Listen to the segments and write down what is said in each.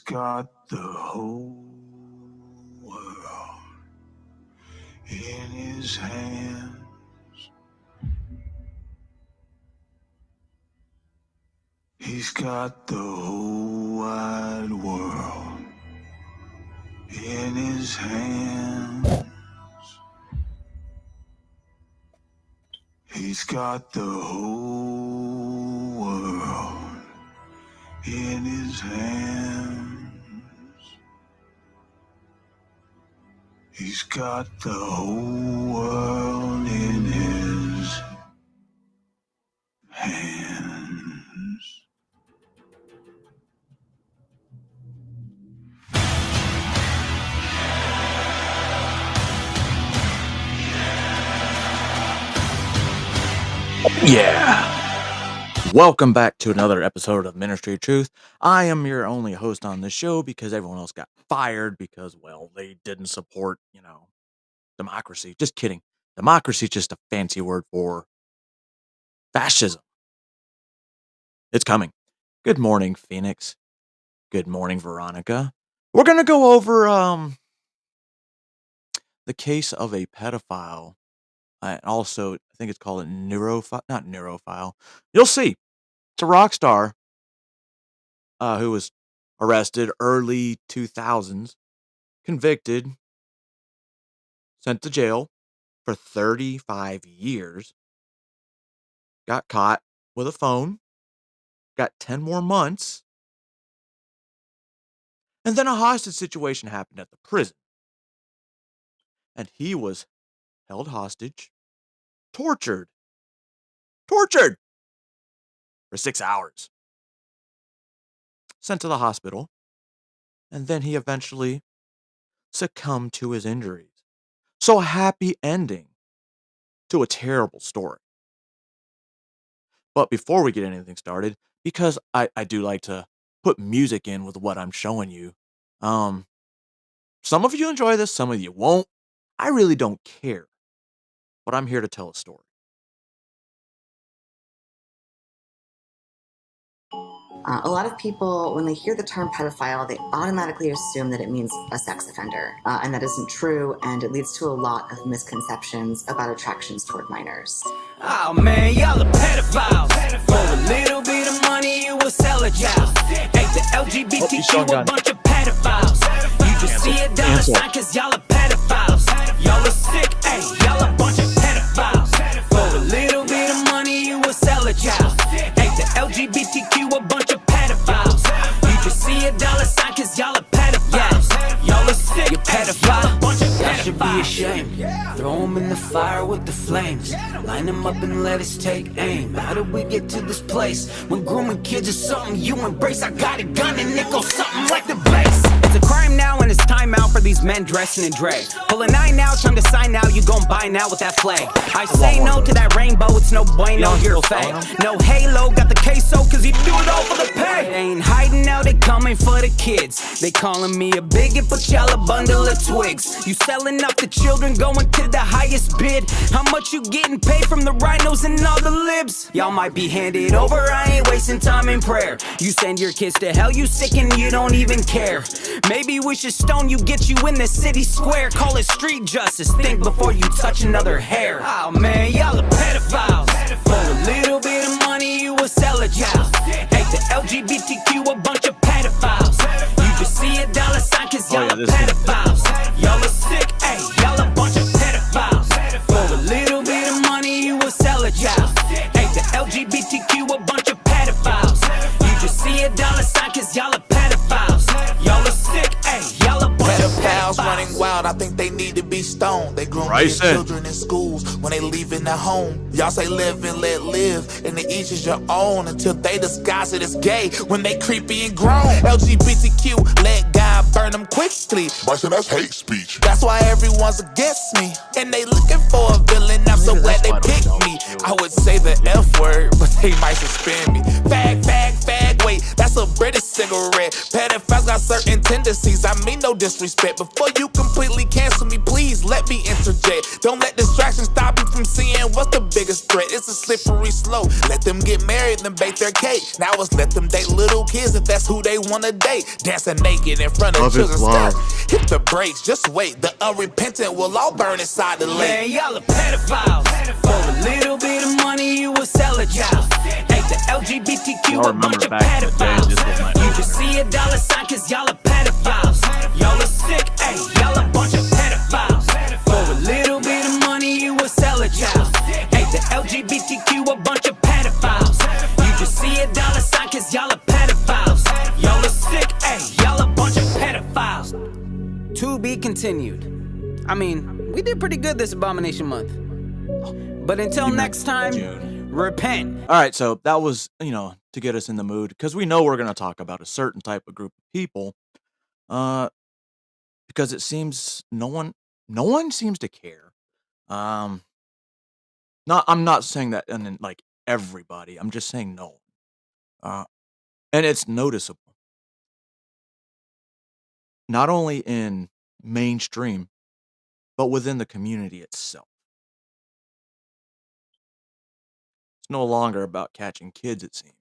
got the whole world in his hands. He's got the whole wide world in his hands. He's got the whole world in his hands. He's got the whole world in his hands. Yeah. Welcome back to another episode of Ministry of Truth. I am your only host on this show because everyone else got fired because, well, they didn't support, democracy. Just kidding. Democracy is just a fancy word for fascism. It's coming. Good morning, Phoenix. Good morning, Veronica. We're going to go over the case of a pedophile. And also, I think it's called a neurophile, not neurophile. You'll see. It's a rock star who was arrested early 2000s, convicted, sent to jail for 35 years, got caught with a phone, got 10 more months, and then a hostage situation happened at the prison. And he was held hostage, tortured for 6 hours, sent to the hospital, and then he eventually succumbed to his injuries. So a happy ending to a terrible story. But before we get anything started, because I do like to put music in with what I'm showing you, some of you enjoy this, some of you won't. I really don't care, but I'm here to tell a story. A lot of people, when they hear the term pedophile, they automatically assume that it means a sex offender. And that isn't true, and it leads to a lot of misconceptions about attractions toward minors. Oh man, y'all are pedophiles. For a little bit of money, you will sell a child. Ain't the LGBTQ a bunch of pedophiles? You just see a dollar sign cause y'all are pedophiles. Y'all are sick, hey, y'all a bunch of pedophiles. For a little bit of money, you will sell a child. Ain't the LGBTQ a bunch of pedophiles? You just see a dollar sign cause y'all are pedophiles. Y'all are sick, you're pedophiles. Y'all should be ashamed. Throw them in the fire with the flames. Line them up and let us take aim. How did we get to this place? When grooming kids is something you embrace. I got a gun and it goes something like the bass. It's a crime now and it's time out for these men dressing in drag. Pull a 9 out, trying to sign out. You gon' buy now with that flag. I say no to that rainbow, it's no bueno, you're fake. No halo, got the queso cause you do it all for the pay. They ain't hiding now, they coming for the kids. They calling me a bigot, but y'all a bundle of twigs. You selling up the children, going to the highest bid. How much you getting paid from the rhinos and all the libs? Y'all might be handed over, I ain't wasting time in prayer. You send your kids to hell, you sick and you don't even care. Maybe we should stone you, get you in the city square. Call it street justice, think before you touch another hair. Oh man, y'all are pedophiles. For a little bit of money, you will sell a child. Ain't the LGBTQ a bunch of pedophiles? You just see a dollar sign cause y'all are pedophiles. Y'all are sick, hey, y'all a bunch of pedophiles. For a little bit of money, you will sell a child. Ain't the LGBTQ a bunch of pedophiles? You just see a dollar sign cause y'all are pedophiles. Y'all are sick, hey, y'all a bunch of pedophiles. Running wild, I think they need to be stoned. They groom their children in schools when they leaving their home. Y'all say live and let live, and the each is your own until they disguise it as gay when they creepy and grown. LGBTQ, let God burn them quickly. Bryson, that's hate speech. That's why everyone's against me, and they looking for a villain. I'm so glad they picked me. I would say the F word, but they might suspend me. Fag, fag, fag, wait, that's that's a British cigarette. Pedophiles got certain tendencies, I mean no disrespect. Before you completely cancel me, please let me interject. Don't let distractions stop you from seeing what's the biggest threat. It's a slippery slope. Let them get married and bake their cake. Now it's let them date little kids if that's who they wanna date. Dancing naked in front of children. Stop. Hit the brakes, just wait. The unrepentant will all burn inside the lake. Man, y'all are pedophiles. For a little bit of money, you will sell a child. Ain't the LGBTQ a bunch of pedophiles? You can see a dollar sign cause y'all are pedophiles. Y'all are sick, ayy, y'all a bunch of pedophiles. For a little bit of money, you will sell a child. Ain't the LGBTQ a bunch of pedophiles? You can see a dollar sign cause y'all are pedophiles. Y'all are sick, ayy, y'all a bunch of pedophiles. To be continued. I mean, we did pretty good this Abomination Month. But until next time, repent. All right, so that was, to get us in the mood, because we know we're going to talk about a certain type of group of people, because it seems no one seems to care. I'm not saying that, and then like everybody. I'm just saying no one, and it's noticeable. Not only in mainstream, but within the community itself. It's no longer about catching kids, it seems.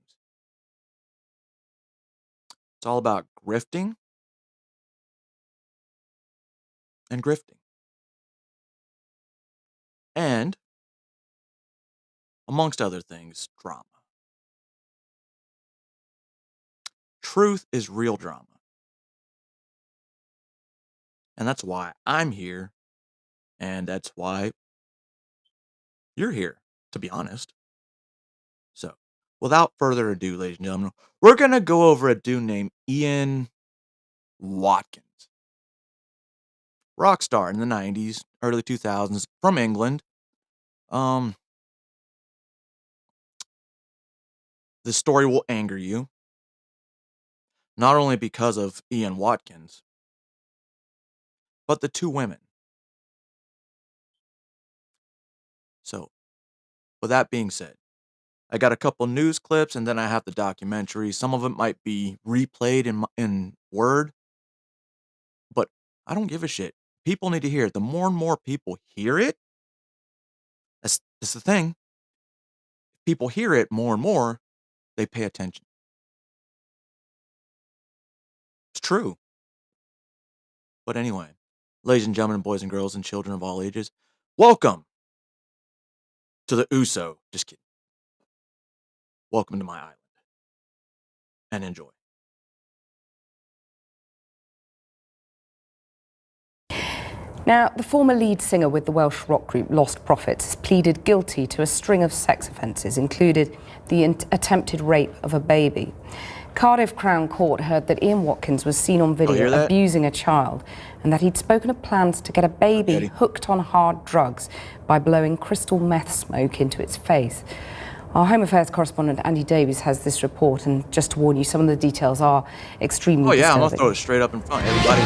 It's all about grifting and grifting. And, amongst other things, drama. Truth is real drama. And that's why I'm here. And that's why you're here, to be honest. So, without further ado, ladies and gentlemen, we're going to go over a dude named Ian Watkins. Rock star in the 90s, early 2000s, from England. The story will anger you. Not only because of Ian Watkins, but the two women. So, with that being said, I got a couple news clips and then I have the documentary. Some of it might be replayed in Word, but I don't give a shit. People need to hear it. The more and more people hear it, that's the thing. People hear it more and more, they pay attention. It's true. But anyway, ladies and gentlemen, boys and girls, and children of all ages, welcome to the USO. Just kidding. Welcome to my island. And enjoy. Now, the former lead singer with the Welsh rock group Lost Prophets has pleaded guilty to a string of sex offences, including the attempted rape of a baby. Cardiff Crown Court heard that Ian Watkins was seen on video abusing a child and that he'd spoken of plans to get a baby hooked on hard drugs by blowing crystal meth smoke into its face. Our Home Affairs correspondent Andy Davies has this report, and just to warn you, some of the details are extremely disturbing. I'm going to throw it straight up in front, everybody.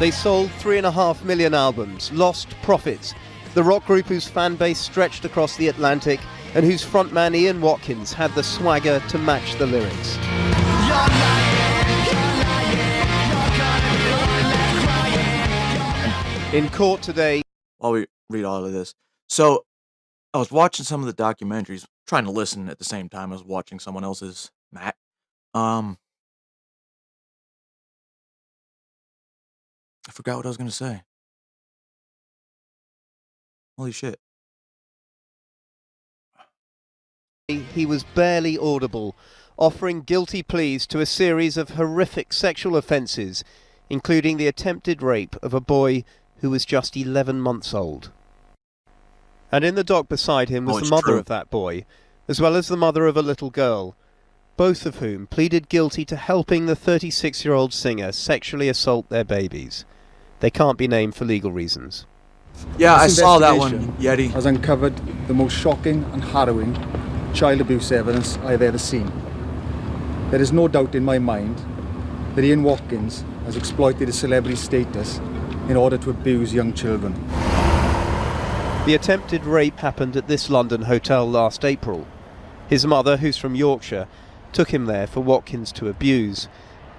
They sold 3.5 million albums, Lost Prophets, the rock group whose fan base stretched across the Atlantic and whose frontman Ian Watkins had the swagger to match the lyrics. In court today... While we read all of this. So, I was watching some of the documentaries, trying to listen at the same time as watching someone else's, Matt. I forgot what I was going to say. Holy shit. He was barely audible, offering guilty pleas to a series of horrific sexual offences, including the attempted rape of a boy who was just 11 months old. And in the dock beside him was the mother of that boy, as well as the mother of a little girl, both of whom pleaded guilty to helping the 36-year-old singer sexually assault their babies. They can't be named for legal reasons. Yeah, I saw that one, Yeti. Has uncovered the most shocking and harrowing child abuse evidence I've ever seen. There is no doubt in my mind that Ian Watkins has exploited his celebrity status in order to abuse young children. The attempted rape happened at this London hotel last April. His mother, who's from Yorkshire, took him there for Watkins to abuse,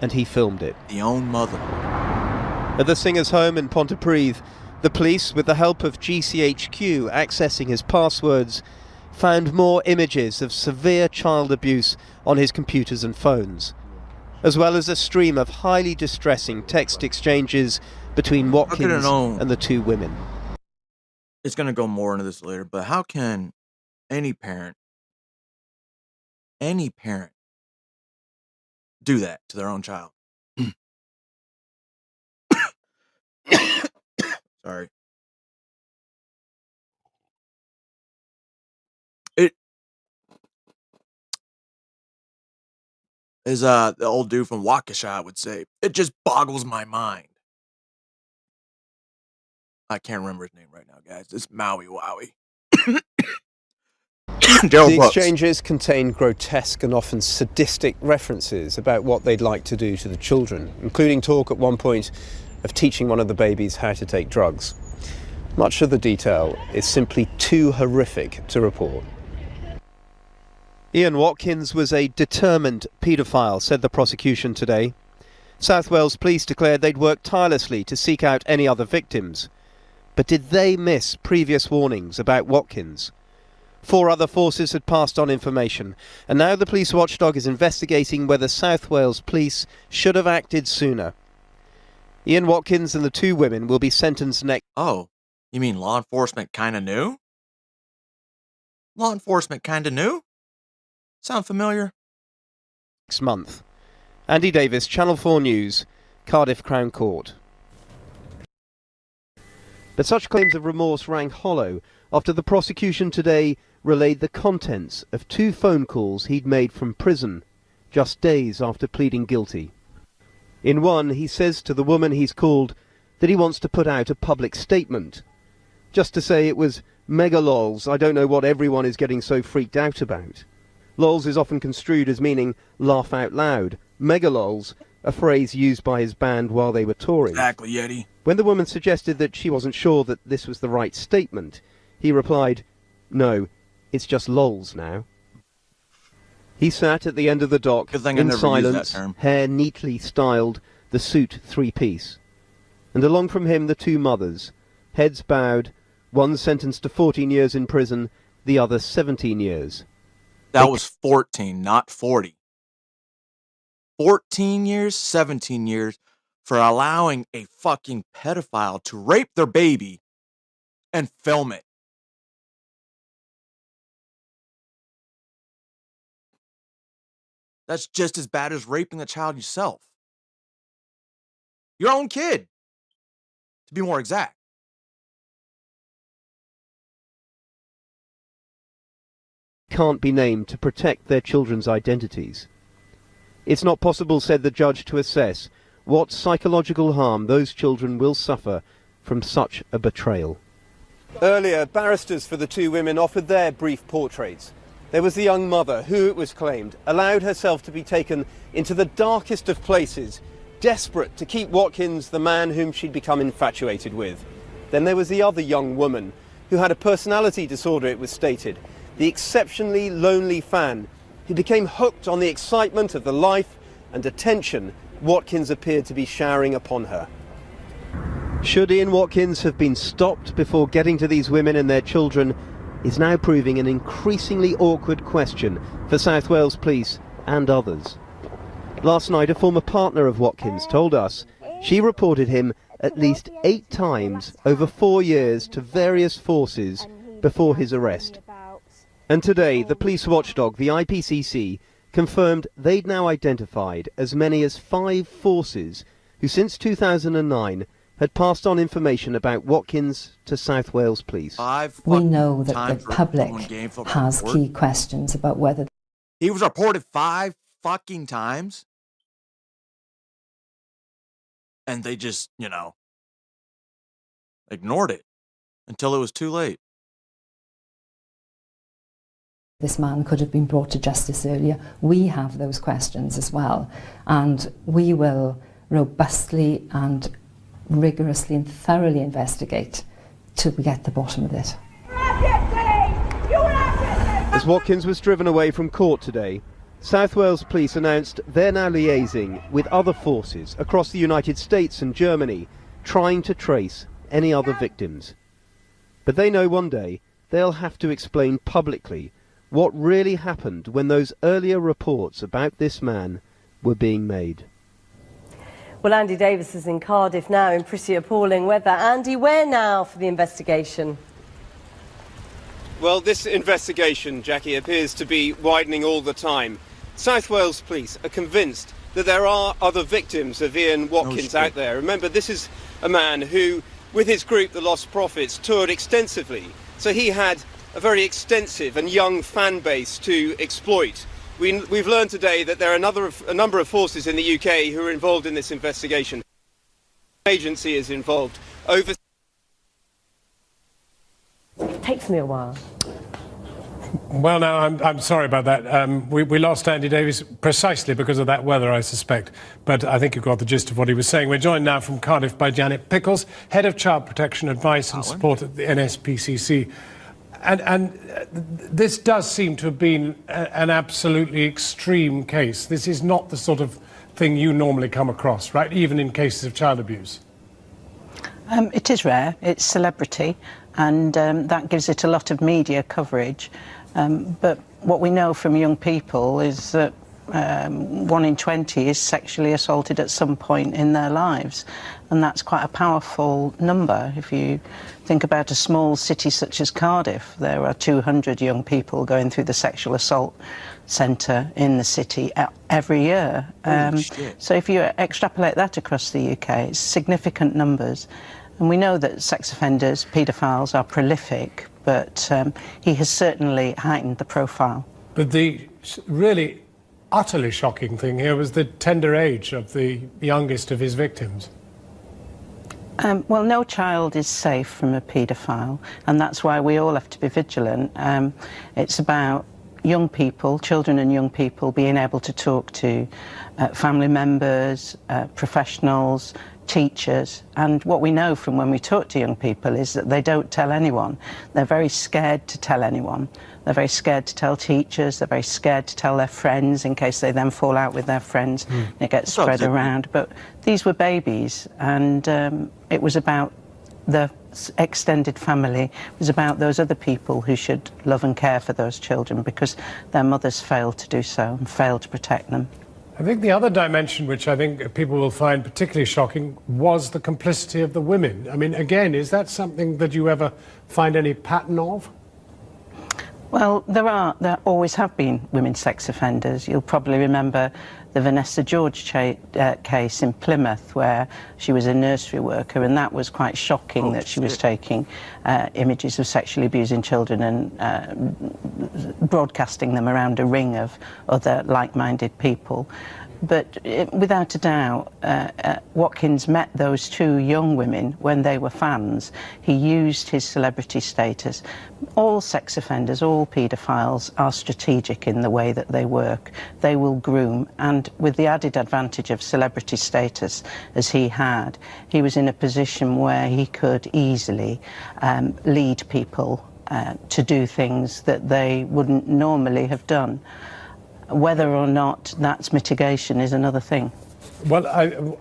and he filmed it. The own mother. At the singer's home in Pontypridd, the police, with the help of GCHQ accessing his passwords, found more images of severe child abuse on his computers and phones, as well as a stream of highly distressing text exchanges between Watkins and the two women. It's going to go more into this later, but how can any parent do that to their own child? Sorry. It is the old dude from Waukesha would say, it just boggles my mind. I can't remember his name right now, guys. It's Maui Wowie. The exchanges contain grotesque and often sadistic references about what they'd like to do to the children, including talk at one point of teaching one of the babies how to take drugs. Much of the detail is simply too horrific to report. Ian Watkins was a determined paedophile, said the prosecution today. South Wales police declared they'd worked tirelessly to seek out any other victims. But did they miss previous warnings about Watkins? 4 other forces had passed on information, and now the police watchdog is investigating whether South Wales police should have acted sooner. Ian Watkins and the 2 women will be sentenced next... Oh, you mean law enforcement kind of knew? Law enforcement kind of knew? Sound familiar? ...next month. Andy Davis, Channel 4 News, Cardiff Crown Court. But such claims of remorse rang hollow after the prosecution today relayed the contents of 2 phone calls he'd made from prison just days after pleading guilty. In one, he says to the woman he's called that he wants to put out a public statement, just to say it was mega lols, I don't know what everyone is getting so freaked out about. Lols is often construed as meaning laugh out loud. Mega lols, a phrase used by his band while they were touring. Exactly, Yeti. When the woman suggested that she wasn't sure that this was the right statement, he replied, "No, it's just lols now." He sat at the end of the dock in silence, hair neatly styled, the suit 3-piece. And along from him the 2 mothers, heads bowed, one sentenced to 14 years in prison, the other 17 years. That was 14, not 40. 14 years, 17 years for allowing a fucking pedophile to rape their baby and film it. That's just as bad as raping the child yourself. Your own kid, to be more exact. Can't be named to protect their children's identities. It's not possible, said the judge, to assess what psychological harm those children will suffer from such a betrayal. Earlier, barristers for the 2 women offered their brief portraits. There was the young mother who, it was claimed, allowed herself to be taken into the darkest of places, desperate to keep Watkins the man whom she'd become infatuated with. Then there was the other young woman who had a personality disorder, it was stated, the exceptionally lonely fan who became hooked on the excitement of the life and attention Watkins appeared to be showering upon her. Should Ian Watkins have been stopped before getting to these women and their children is now proving an increasingly awkward question for South Wales Police and others. Last night, a former partner of Watkins told us she reported him at least 8 times over 4 years to various forces before his arrest. And today, the police watchdog, the IPCC, confirmed they'd now identified as many as 5 forces who since 2009 had passed on information about Watkins to South Wales Police. We know that the public has key questions about whether... He was reported 5 fucking times. And they just, ignored it until it was too late. This man could have been brought to justice earlier. We have those questions as well. And we will robustly and rigorously and thoroughly investigate till we get to the bottom of it. As Watkins was driven away from court today, South Wales Police announced they're now liaising with other forces across the United States and Germany, trying to trace any other victims. But they know one day they'll have to explain publicly what really happened when those earlier reports about this man were being made. Well, Andy Davis is in Cardiff now in pretty appalling weather. Andy, where now for the investigation? Well, this investigation, Jackie, appears to be widening all the time. South Wales Police are convinced that there are other victims of Ian Watkins out there. Remember, this is a man who, with his group, the Lost Prophets, toured extensively. So he had a very extensive and young fan base to exploit. We've learned today that there are a number of forces in the UK who are involved in this investigation. The agency is involved. It takes me a while. Well, no, I'm sorry about that. We lost Andy Davis precisely because of that weather, I suspect. But I think you got the gist of what he was saying. We're joined now from Cardiff by Janet Pickles, Head of Child Protection Advice and Support at the NSPCC. And this does seem to have been an absolutely extreme case. This is not the sort of thing you normally come across, right? Even in cases of child abuse. It is rare. It's celebrity, and that gives it a lot of media coverage. But what we know from young people is that 1 in 20 is sexually assaulted at some point in their lives. And that's quite a powerful number. If you think about a small city such as Cardiff, there are 200 young people going through the sexual assault centre in the city every year. So if you extrapolate that across the UK, it's significant numbers. And we know that sex offenders, paedophiles, are prolific, but he has certainly heightened the profile. But the really utterly shocking thing here was the tender age of the youngest of his victims. Well, no child is safe from a paedophile, and that's why we all have to be vigilant. It's about young people, children and young people, being able to talk to family members, professionals, teachers. And what we know from when we talk to young people is that they don't tell anyone. They're very scared to tell anyone. They're very scared to tell teachers. They're very scared to tell their friends in case they then fall out with their friends and it gets spread around. But these were babies, and it was about the extended family. It was about those other people who should love and care for those children because their mothers failed to do so and failed to protect them. I think the other dimension, which I think people will find particularly shocking, was the complicity of the women. I mean, again, is that something that you ever find any pattern of? Well, there always have been women sex offenders. You'll probably remember the Vanessa George case in Plymouth, where she was a nursery worker, and that was quite shocking that she was taking images of sexually abusing children and broadcasting them around a ring of other like-minded people. But without a doubt, Watkins met those two young women when they were fans. He used his celebrity status. All sex offenders, all paedophiles are strategic in the way that they work. They will groom, and with the added advantage of celebrity status as he had, he was in a position where he could easily lead people to do things that they wouldn't normally have done. Whether or not that's mitigation is another thing. Well,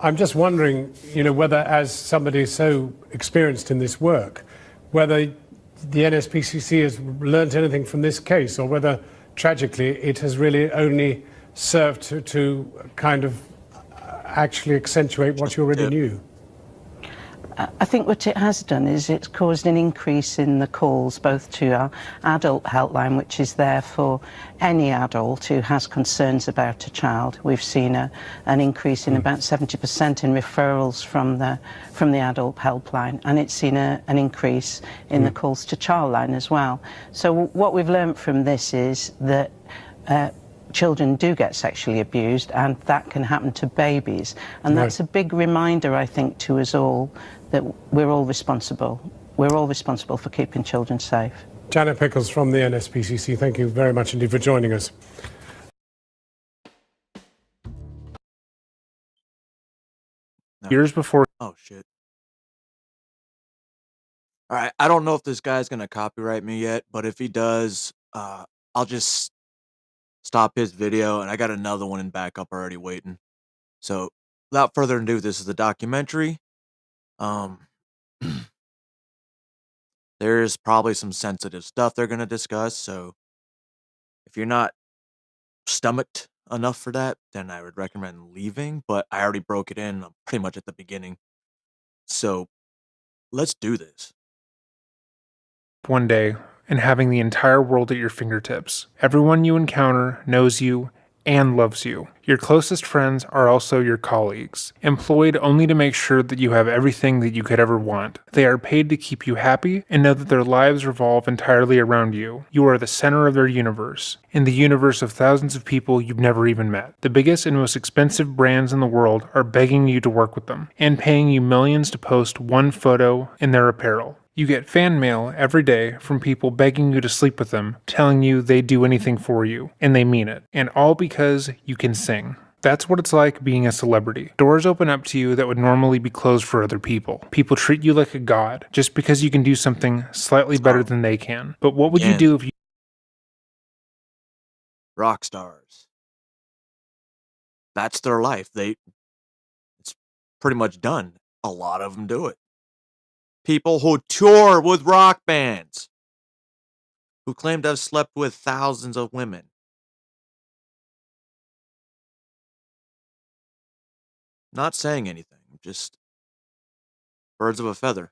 I'm just wondering, you know, whether, as somebody so experienced in this work, whether the NSPCC has learnt anything from this case, or whether, tragically, it has really only served to kind of actually accentuate what you already knew. I think what it has done is it's caused an increase in the calls, both to our adult helpline, which is there for any adult who has concerns about a child. We've seen an increase in about 70% in referrals from the adult helpline, and it's seen an increase in the calls to Childline as well. So what we've learned from this is that children do get sexually abused, and that can happen to babies. And that's a big reminder, I think, to us all that we're all responsible. We're all responsible for keeping children safe. Janet Pickles from the NSPCC, thank you very much indeed for joining us. Years before... Oh, shit. All right, I don't know if this guy's going to copyright me yet, but if he does, I'll just stop his video, and I got another one in backup already waiting. So, without further ado, this is the documentary. There's probably some sensitive stuff they're going to discuss, so if you're not stomached enough for that, then I would recommend leaving, but I already broke it in pretty much at the beginning. So, let's do this. One day, and having the entire world at your fingertips. Everyone you encounter knows you and loves you. Your closest friends are also your colleagues, employed only to make sure that you have everything that you could ever want. They are paid to keep you happy and know that their lives revolve entirely around you. You are the center of their universe, in the universe of thousands of people you've never even met. The biggest and most expensive brands in the world are begging you to work with them, and paying you millions to post one photo in their apparel. You get fan mail every day from people begging you to sleep with them, telling you they'd do anything for you, and they mean it. And all because you can sing. That's what it's like being a celebrity. Doors open up to you that would normally be closed for other people. People treat you like a god, just because you can do something slightly better than they can. But what would you do if you... Rock stars. That's their life. It's pretty much done. A lot of them do it. People who tour with rock bands, who claim to have slept with thousands of women. Not saying anything, just birds of a feather.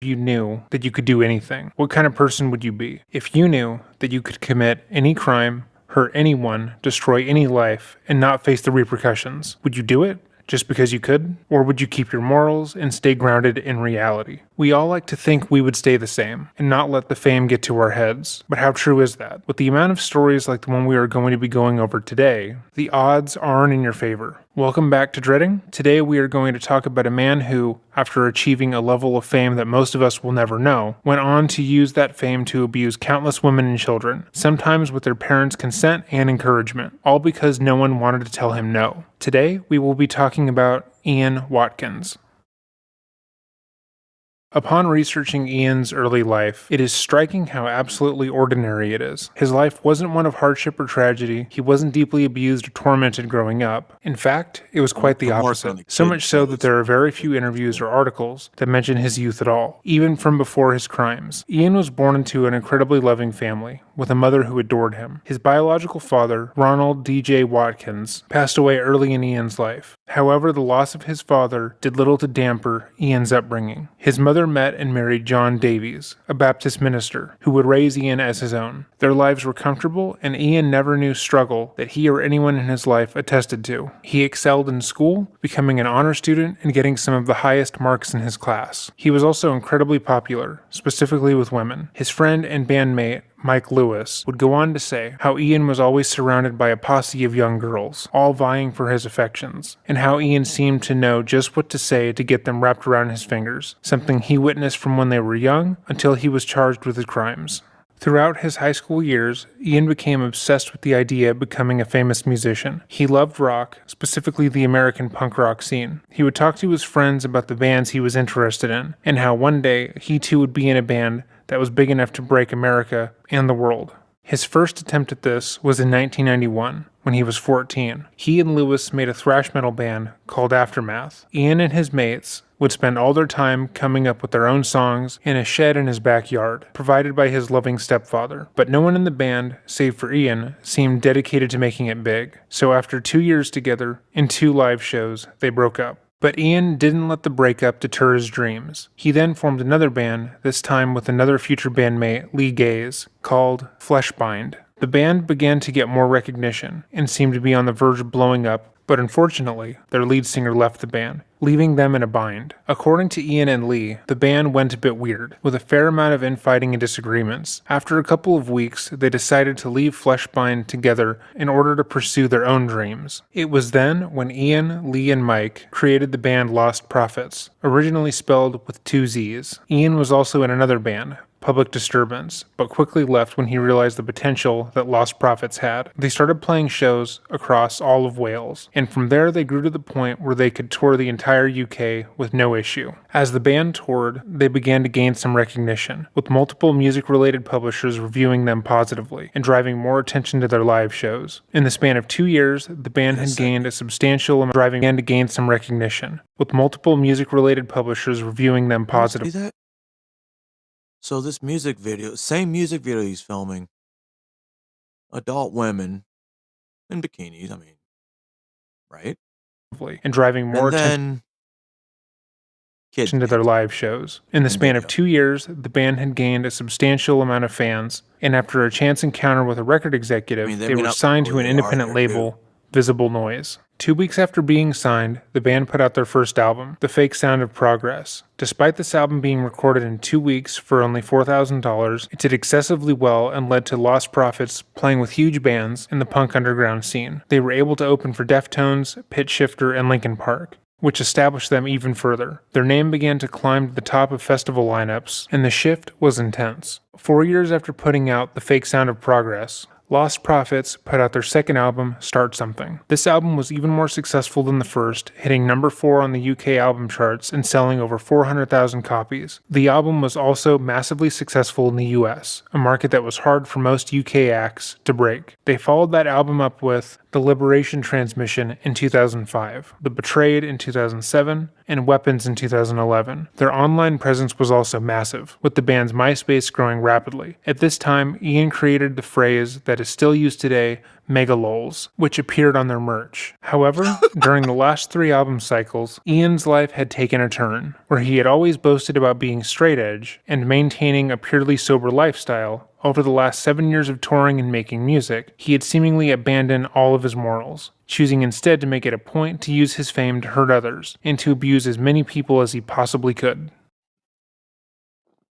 You knew that you could do anything, what kind of person would you be? If you knew that you could commit any crime, hurt anyone, destroy any life, and not face the repercussions, would you do it? Just because you could? Or would you keep your morals and stay grounded in reality? We all like to think we would stay the same and not let the fame get to our heads. But how true is that? With the amount of stories like the one we are going to be going over today, the odds aren't in your favor. Welcome back to Dreading. Today we are going to talk about a man who, after achieving a level of fame that most of us will never know, went on to use that fame to abuse countless women and children, sometimes with their parents' consent and encouragement, all because no one wanted to tell him no. Today we will be talking about Ian Watkins. Upon researching Ian's early life, it is striking how absolutely ordinary it is. His life wasn't one of hardship or tragedy. He wasn't deeply abused or tormented growing up. In fact, it was quite the opposite. So much so that there are very few interviews or articles that mention his youth at all, even from before his crimes. Ian was born into an incredibly loving family, with a mother who adored him. His biological father, Ronald D.J. Watkins, passed away early in Ian's life. However, the loss of his father did little to damper Ian's upbringing. His mother met and married John Davies, a Baptist minister, who would raise Ian as his own. Their lives were comfortable, and Ian never knew struggle that he or anyone in his life attested to. He excelled in school, becoming an honor student and getting some of the highest marks in his class. He was also incredibly popular, specifically with women. His friend and bandmate, Mike Lewis, would go on to say how Ian was always surrounded by a posse of young girls, all vying for his affections, and how Ian seemed to know just what to say to get them wrapped around his fingers, something he witnessed from when they were young until he was charged with his crimes. Throughout his high school years, Ian became obsessed with the idea of becoming a famous musician. He loved rock, specifically the American punk rock scene. He would talk to his friends about the bands he was interested in, and how one day he too would be in a band that was big enough to break America and the world. His first attempt at this was in 1991, when he was 14. He and Lewis made a thrash metal band called Aftermath. Ian and his mates would spend all their time coming up with their own songs in a shed in his backyard, provided by his loving stepfather. But no one in the band, save for Ian, seemed dedicated to making it big. So after 2 years together, and 2 live shows, they broke up. But Ian didn't let the breakup deter his dreams. He then formed another band, this time with another future bandmate, Lee Gaze, called Fleshbind. The band began to get more recognition, and seemed to be on the verge of blowing up, but unfortunately, their lead singer left the band, leaving them in a bind. According to Ian and Lee, the band went a bit weird, with a fair amount of infighting and disagreements. After a couple of weeks, they decided to leave Fleshbind together in order to pursue their own dreams. It was then when Ian, Lee, and Mike created the band Lost Prophets, originally spelled with 2 Z's. Ian was also in another band, public disturbance, but quickly left when he realized the potential that Lost Prophets had. They started playing shows across all of Wales, and from there they grew to the point where they could tour the entire UK with no issue. As the band toured, they began to gain some recognition, with multiple music-related publishers reviewing them positively and driving more attention to their live shows. In the span of 2 years, the band had gained a substantial amount, driving to gain some recognition, with multiple music-related publishers reviewing them positively. See that? So this music video, same music video he's filming, adult women in bikinis, I mean, right? And driving more attention to their live shows. In the span of 2 years, the band had gained a substantial amount of fans, and after a chance encounter with a record executive, they were signed to an independent label, Visible Noise. 2 weeks after being signed, the band put out their first album, The Fake Sound of Progress. Despite this album being recorded in 2 weeks for only $4,000, it did excessively well and led to Lost Prophets playing with huge bands in the punk underground scene. They were able to open for Deftones, Pitch Shifter, and Linkin Park, which established them even further. Their name began to climb to the top of festival lineups, and the shift was intense. 4 years after putting out The Fake Sound of Progress, Lost Prophets put out their second album, Start Something. This album was even more successful than the first, hitting number 4 on the UK album charts and selling over 400,000 copies. The album was also massively successful in the US, a market that was hard for most UK acts to break. They followed that album up with The Liberation Transmission in 2005, The Betrayed in 2007, and Weapons in 2011. Their online presence was also massive, with the band's MySpace growing rapidly. At this time, Ian created the phrase that is still used today, megalols, which appeared on their merch. However, during the last 3 album cycles, Ian's life had taken a turn, where he had always boasted about being straight edge and maintaining a purely sober lifestyle. Over the last 7 years of touring and making music, he had seemingly abandoned all of his morals, choosing instead to make it a point to use his fame to hurt others and to abuse as many people as he possibly could.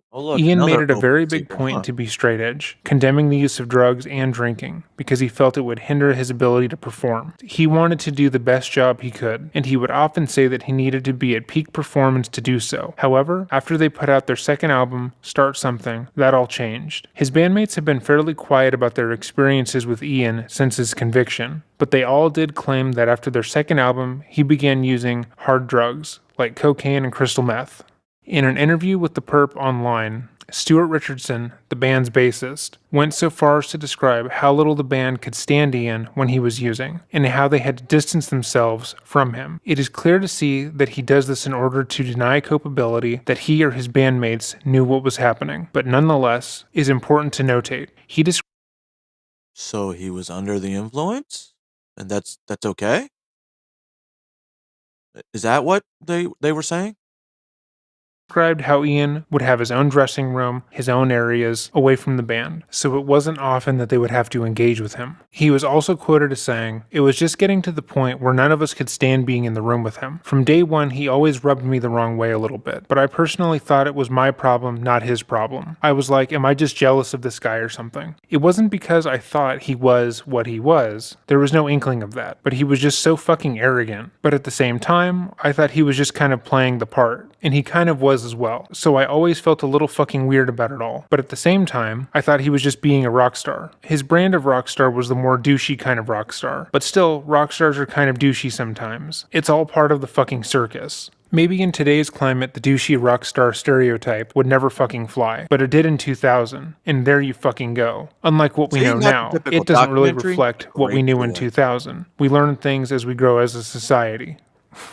Oh, look, Ian made it a open very big secret, point to be straight edge, condemning the use of drugs and drinking, because he felt it would hinder his ability to perform. He wanted to do the best job he could, and he would often say that he needed to be at peak performance to do so. However, after they put out their second album, Start Something, that all changed. His bandmates have been fairly quiet about their experiences with Ian since his conviction, but they all did claim that after their second album, he began using hard drugs, like cocaine and crystal meth. In an interview with The Perp Online, Stuart Richardson, the band's bassist, went so far as to describe how little the band could stand Ian when he was using, and how they had to distance themselves from him. It is clear to see that he does this in order to deny culpability that he or his bandmates knew what was happening, but nonetheless is important to notate. So he was under the influence? And that's okay? Is that what they were saying? Described how Ian would have his own dressing room, his own areas, away from the band, so it wasn't often that they would have to engage with him. He was also quoted as saying, "It was just getting to the point where none of us could stand being in the room with him. From day one, he always rubbed me the wrong way a little bit, but I personally thought it was my problem, not his problem. I was like, am I just jealous of this guy or something? It wasn't because I thought he was what he was. There was no inkling of that, but he was just so fucking arrogant. But at the same time, I thought he was just kind of playing the part, and he kind of was as well. So I always felt a little fucking weird about it all. But at the same time, I thought he was just being a rock star. His brand of rock star was the more douchey kind of rock star. But still, rock stars are kind of douchey sometimes. It's all part of the fucking circus. Maybe in today's climate, the douchey rock star stereotype would never fucking fly, but it did in 2000, and there you fucking go. Unlike what we know now, it doesn't really reflect what we knew in 2000. We learn things as we grow as a society.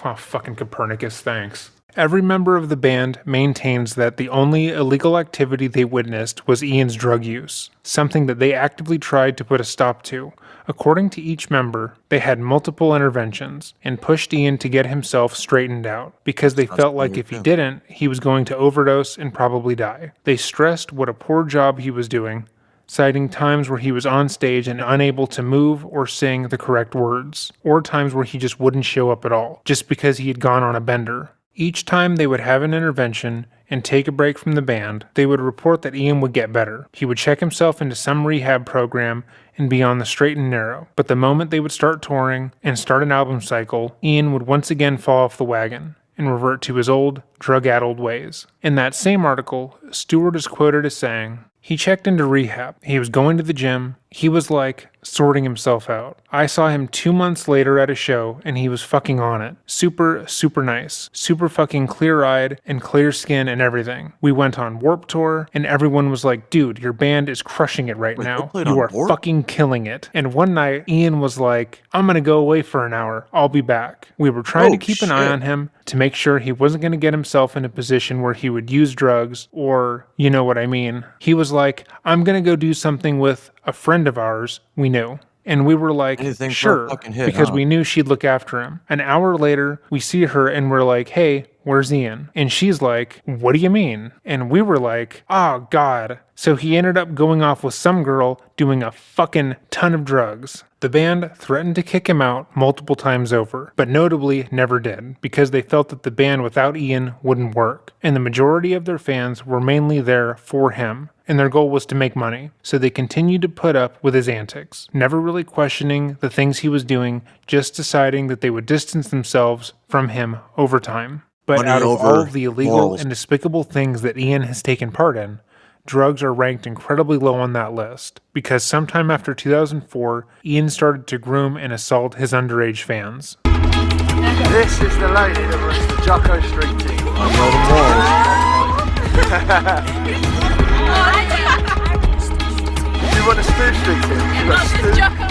Oh, fucking Copernicus, thanks. Every member of the band maintains that the only illegal activity they witnessed was Ian's drug use, something that they actively tried to put a stop to. According to each member, they had multiple interventions and pushed Ian to get himself straightened out, because they felt like if he didn't, he was going to overdose and probably die. They stressed what a poor job he was doing, citing times where he was on stage and unable to move or sing the correct words, or times where he just wouldn't show up at all, just because he had gone on a bender. Each time they would have an intervention and take a break from the band, they would report that Ian would get better. He would check himself into some rehab program and be on the straight and narrow. But the moment they would start touring and start an album cycle, Ian would once again fall off the wagon, and revert to his old, drug-addled ways. In that same article, Stewart is quoted as saying, "He checked into rehab. He was going to the gym. He was like sorting himself out. I saw him 2 months later at a show and he was fucking on it. Super, super nice. Super fucking clear-eyed and clear skin and everything. We went on Warped Tour and everyone was like, dude, your band is crushing it right now. You are fucking killing it." And one night, Ian was like, "I'm gonna go away for an hour. I'll be back." We were trying to keep an eye on him to make sure he wasn't going to get himself in a position where he would use drugs or, you know what I mean. He was like, "I'm going to go do something with a friend of ours we knew." And we were like, sure, because we knew she'd look after him. An hour later, we see her and we're like, "Hey, where's Ian?" And she's like, "What do you mean?" And we were like, oh God. So he ended up going off with some girl doing a fucking ton of drugs. The band threatened to kick him out multiple times over, but notably never did, because they felt that the band without Ian wouldn't work. And the majority of their fans were mainly there for him, and their goal was to make money. So they continued to put up with his antics, never really questioning the things he was doing, just deciding that they would distance themselves from him over time. But out of all of the illegal and despicable things that Ian has taken part in, drugs are ranked incredibly low on that list, because sometime after 2004, Ian started to groom and assault his underage fans. This is the lady that runs the Jocko Street team. I know You run a Spoo Street team? You got Spoo, Jocko.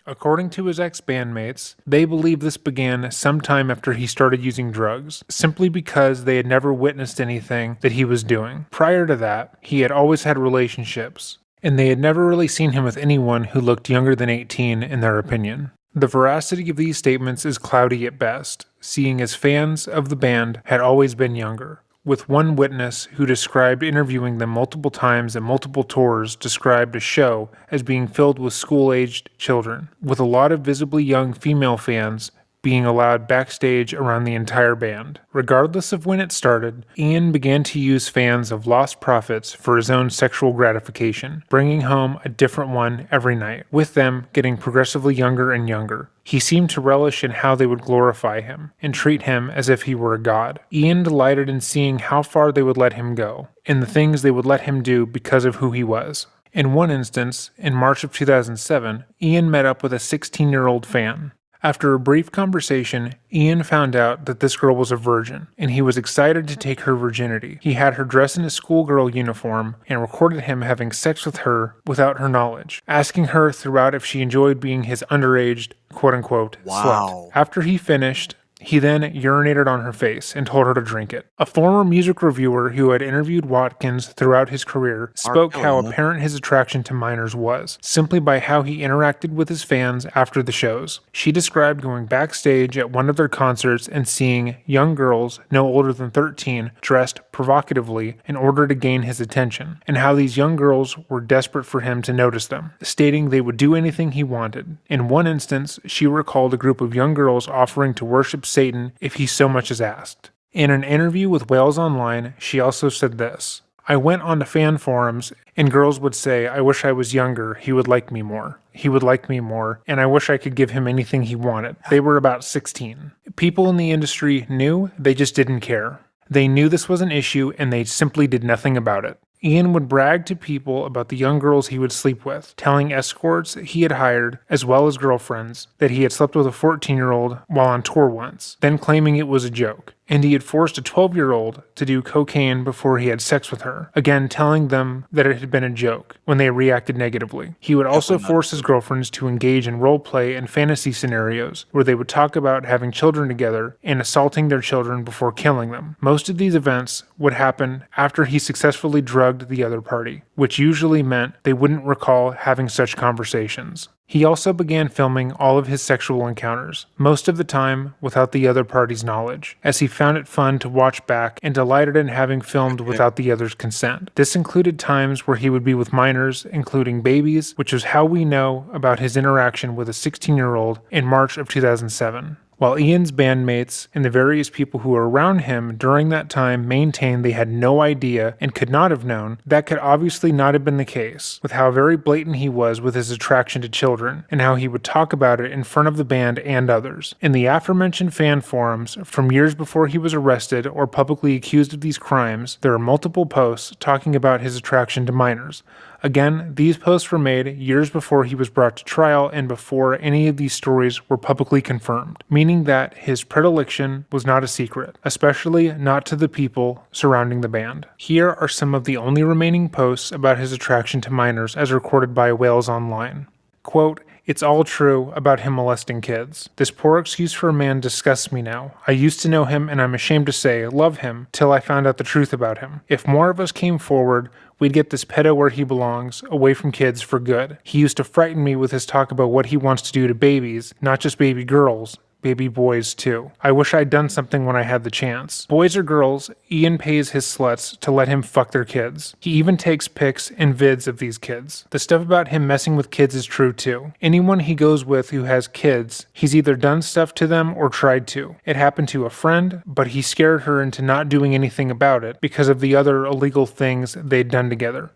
According to his ex-bandmates, they believe this began sometime after he started using drugs, simply because they had never witnessed anything that he was doing. Prior to that, he had always had relationships, and they had never really seen him with anyone who looked younger than 18 in their opinion. The veracity of these statements is cloudy at best, seeing as fans of the band had always been younger, with one witness who described interviewing them multiple times and multiple tours described a show as being filled with school-aged children, with a lot of visibly young female fans being allowed backstage around the entire band. Regardless of when it started, Ian began to use fans of lost prophets for his own sexual gratification, bringing home a different one every night, with them getting progressively younger and younger. He seemed to relish in how they would glorify him and treat him as if he were a god. Ian delighted in seeing how far they would let him go, and the things they would let him do because of who he was. In one instance, in March of 2007, Ian met up with a 16-year-old fan. After a brief conversation, Ian found out that this girl was a virgin, and he was excited to take her virginity. He had her dress in a schoolgirl uniform and recorded him having sex with her without her knowledge, asking her throughout if she enjoyed being his underage, quote-unquote, slut. After he finished, he then urinated on her face and told her to drink it. A former music reviewer who had interviewed Watkins throughout his career spoke how apparent his attraction to minors was, simply by how he interacted with his fans after the shows. She described going backstage at one of their concerts and seeing young girls no older than 13 dressed provocatively in order to gain his attention, and how these young girls were desperate for him to notice them, stating they would do anything he wanted. In one instance, she recalled a group of young girls offering to worship Satan if he so much as asked. In an interview with Wales Online, she also said this: "I went onto fan forums and girls would say, 'I wish I was younger, he would like me more. He would like me more, and I wish I could give him anything he wanted.' They were about 16. People in the industry knew, they just didn't care. They knew this was an issue and they simply did nothing about it." Ian would brag to people about the young girls he would sleep with, telling escorts he had hired, as well as girlfriends, that he had slept with a 14-year-old while on tour once, then claiming it was a joke. And he had forced a 12-year-old to do cocaine before he had sex with her, again telling them that it had been a joke when they reacted negatively. He would also force his girlfriends to engage in role play and fantasy scenarios where they would talk about having children together and assaulting their children before killing them. Most of these events would happen after he successfully drugged the other party, which usually meant they wouldn't recall having such conversations. He also began filming all of his sexual encounters, most of the time without the other party's knowledge, as he found it fun to watch back and delighted in having filmed without the other's consent. This included times where he would be with minors, including babies, which is how we know about his interaction with a 16-year-old in March of 2007. while Ian's bandmates and the various people who were around him during that time maintained they had no idea and could not have known. That could obviously not have been the case, with how very blatant he was with his attraction to children, and how he would talk about it in front of the band and others. In the aforementioned fan forums, from years before he was arrested or publicly accused of these crimes, there are multiple posts talking about his attraction to minors. Again, these posts were made years before he was brought to trial and before any of these stories were publicly confirmed, meaning that his predilection was not a secret, especially not to the people surrounding the band. Here are some of the only remaining posts about his attraction to minors as recorded by Wales Online. Quote, "It's all true about him molesting kids. This poor excuse for a man disgusts me now. I used to know him and I'm ashamed to say, love him, till I found out the truth about him. If more of us came forward, we'd get this pedo where he belongs, away from kids for good. He used to frighten me with his talk about what he wants to do to babies, not just baby girls, baby boys too. I wish I'd done something when I had the chance. Boys or girls, Ian pays his sluts to let him fuck their kids. He even takes pics and vids of these kids. The stuff about him messing with kids is true too. Anyone he goes with who has kids, he's either done stuff to them or tried to. It happened to a friend, but he scared her into not doing anything about it because of the other illegal things they'd done together.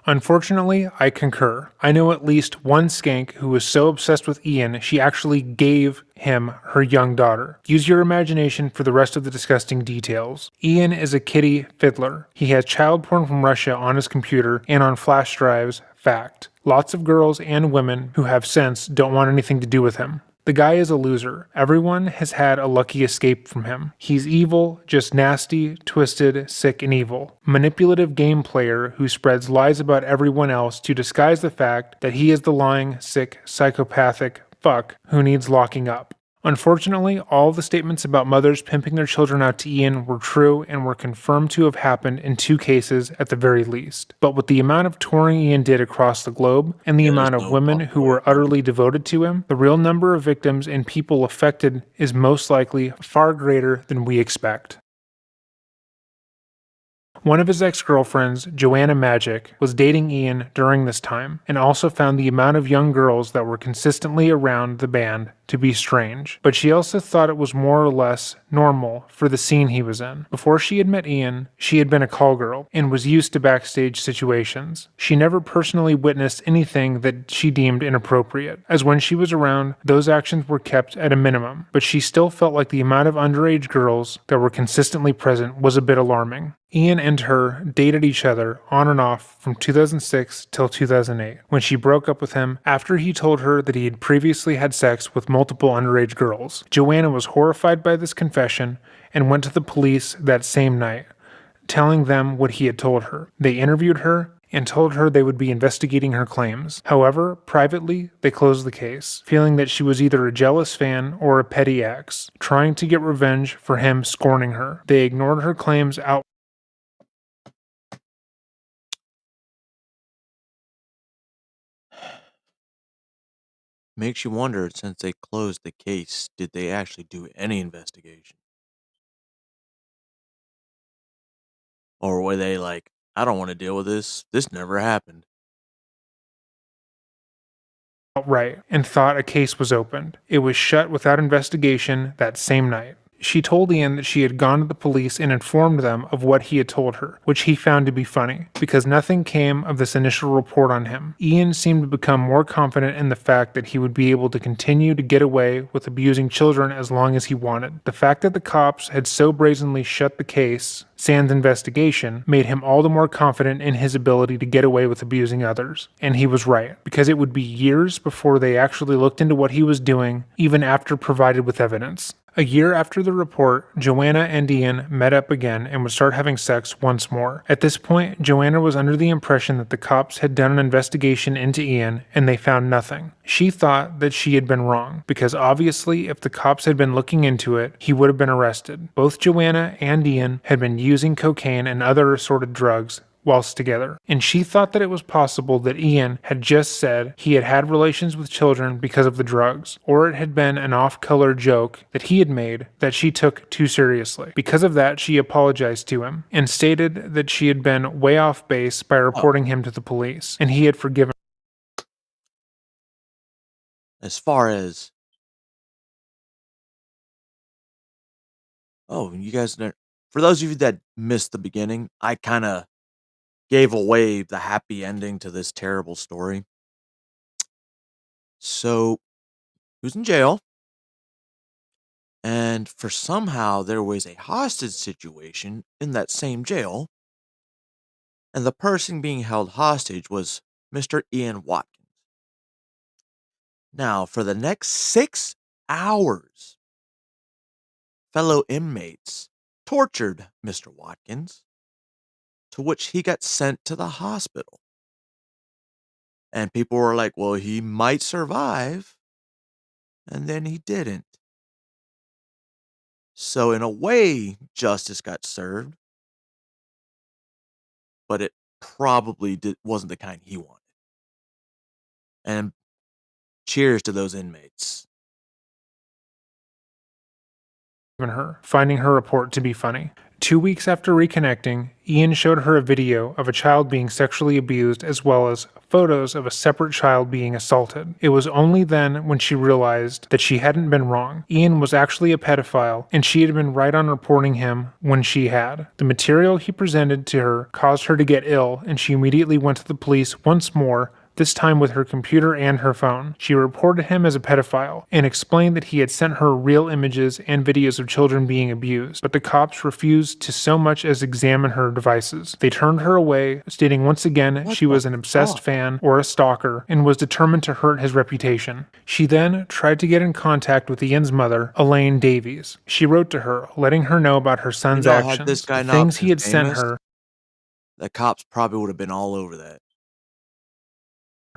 Unfortunately, I concur. I know at least one skank who was so obsessed with Ian, she actually gave him her young daughter. Use your imagination for the rest of the disgusting details. Ian is a kiddie fiddler. He has child porn from Russia on his computer and on flash drives. Fact. Lots of girls and women who have sense don't want anything to do with him. The guy is a loser. Everyone has had a lucky escape from him. He's evil, just nasty, twisted, sick, and evil. Manipulative game player who spreads lies about everyone else to disguise the fact that he is the lying, sick, psychopathic fuck who needs locking up. Unfortunately, all the statements about mothers pimping their children out to Ian were true and were confirmed to have happened in 2 cases at the very least. But with the amount of touring Ian did across the globe and the amount of women who were utterly devoted to him, the real number of victims and people affected is most likely far greater than we expect. One of his ex-girlfriends, Joanna Magic, was dating Ian during this time and also found the amount of young girls that were consistently around the band to be strange, but she also thought it was more or less normal for the scene he was in. Before she had met Ian, she had been a call girl and was used to backstage situations. She never personally witnessed anything that she deemed inappropriate, as when she was around, those actions were kept at a minimum, but she still felt like the amount of underage girls that were consistently present was a bit alarming. Ian and her dated each other on and off from 2006 till 2008, when she broke up with him after he told her that he had previously had sex with multiple underage girls. Joanna was horrified by this confession and went to the police that same night, telling them what he had told her. They interviewed her and told her they would be investigating her claims. However, privately, they closed the case, feeling that she was either a jealous fan or a petty ex, trying to get revenge for him scorning her. They ignored her claims out. Makes you wonder, since they closed the case, did they actually do any investigation? Or were they like, I don't want to deal with this. This never happened. Outright and thought a case was opened. It was shut without investigation that same night. She told Ian that she had gone to the police and informed them of what he had told her, which he found to be funny, because nothing came of this initial report on him. Ian seemed to become more confident in the fact that he would be able to continue to get away with abusing children as long as he wanted. The fact that the cops had so brazenly shut the case, sans investigation, made him all the more confident in his ability to get away with abusing others. And he was right, because it would be years before they actually looked into what he was doing, even after provided with evidence. A year after the report, Joanna and Ian met up again and would start having sex once more. At this point, Joanna was under the impression that the cops had done an investigation into Ian and they found nothing. She thought that she had been wrong, because obviously if the cops had been looking into it, he would have been arrested. Both Joanna and Ian had been using cocaine and other assorted drugs whilst together, and she thought that it was possible that Ian had just said he had had relations with children because of the drugs, or it had been an off-color joke that he had made that she took too seriously. Because of that, she apologized to him and stated that she had been way off base by reporting him to the police, and he had forgiven her. As far as Oh, you guys know, for those of you that missed the beginning, I kind of gave away the happy ending to this terrible story. So, he was in jail, and for somehow there was a hostage situation in that same jail, and the person being held hostage was Mr. Ian Watkins. Now, for the next 6 hours, fellow inmates tortured Mr. Watkins, to which he got sent to the hospital. And people were like, well, he might survive. And then he didn't. So, in a way, justice got served. But it probably wasn't the kind he wanted. And cheers to those inmates. Her, finding her report to be funny. 2 weeks after reconnecting, Ian showed her a video of a child being sexually abused as well as photos of a separate child being assaulted. It was only then when she realized that she hadn't been wrong. Ian was actually a pedophile, and she had been right on reporting him when she had. The material he presented to her caused her to get ill, and she immediately went to the police once more, this time with her computer and her phone. She reported him as a pedophile and explained that he had sent her real images and videos of children being abused, but the cops refused to so much as examine her devices. They turned her away, stating once again she was an obsessed fan or a stalker and was determined to hurt his reputation. She then tried to get in contact with Ian's mother, Elaine Davies. She wrote to her, letting her know about her son's actions, This guy the things he had sent her, the cops probably would have been all over that,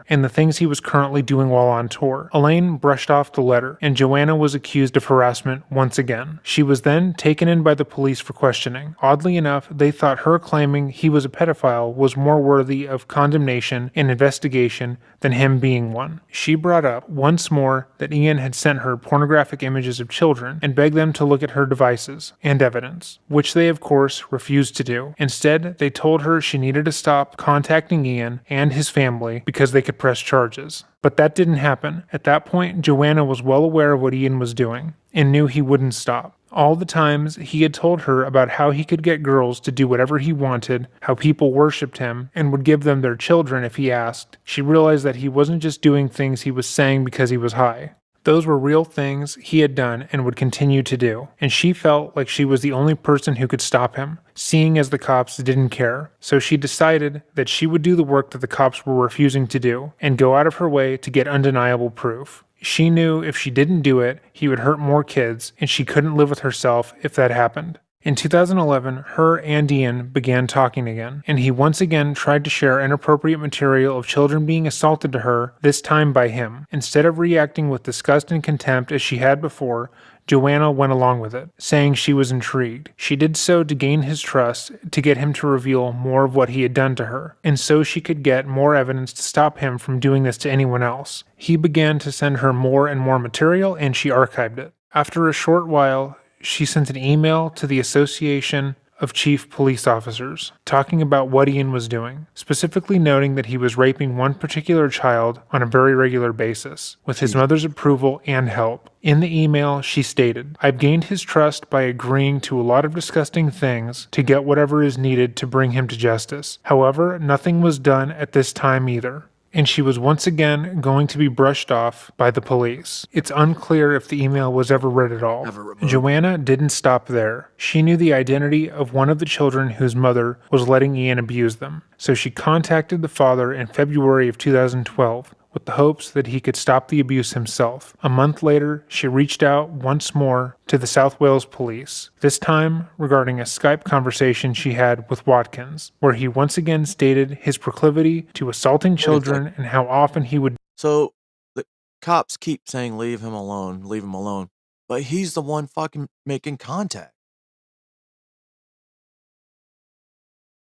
and the things he was currently doing while on tour. Elaine brushed off the letter, and Joanna was accused of harassment once again. She was then taken in by the police for questioning. Oddly enough, they thought her claiming he was a pedophile was more worthy of condemnation and investigation than him being one. She brought up once more that Ian had sent her pornographic images of children and begged them to look at her devices and evidence, which they of course refused to do. Instead, they told her she needed to stop contacting Ian and his family because they could press charges. But that didn't happen. At that point, Joanna was well aware of what Ian was doing and knew he wouldn't stop. All the times he had told her about how he could get girls to do whatever he wanted, how people worshipped him, and would give them their children if he asked, she realized that he wasn't just doing things he was saying because he was high. Those were real things he had done and would continue to do, and she felt like she was the only person who could stop him, seeing as the cops didn't care. So she decided that she would do the work that the cops were refusing to do, and go out of her way to get undeniable proof. She knew if she didn't do it, he would hurt more kids, and she couldn't live with herself if that happened. In 2011, her and Ian began talking again, and he once again tried to share inappropriate material of children being assaulted to her, this time by him. Instead of reacting with disgust and contempt as she had before, Joanna went along with it, saying she was intrigued. She did so to gain his trust, to get him to reveal more of what he had done to her, and so she could get more evidence to stop him from doing this to anyone else. He began to send her more and more material, and she archived it. After a short while, she sent an email to the Association of Chief Police Officers, talking about what Ian was doing, specifically noting that he was raping one particular child on a very regular basis, with his mother's approval and help. In the email, she stated, "I've gained his trust by agreeing to a lot of disgusting things to get whatever is needed to bring him to justice. However, nothing was done at this time either." And she was once again going to be brushed off by the police. It's unclear if the email was ever read at all. Joanna didn't stop there. She knew the identity of one of the children whose mother was letting Ian abuse them. So she contacted the father in February of 2012 with the hopes that he could stop the abuse himself. A month later, she reached out once more to the South Wales police, this time regarding a Skype conversation she had with Watkins, where he once again stated his proclivity to assaulting children and how often he would. So the cops keep saying, leave him alone, but he's the one fucking making contact.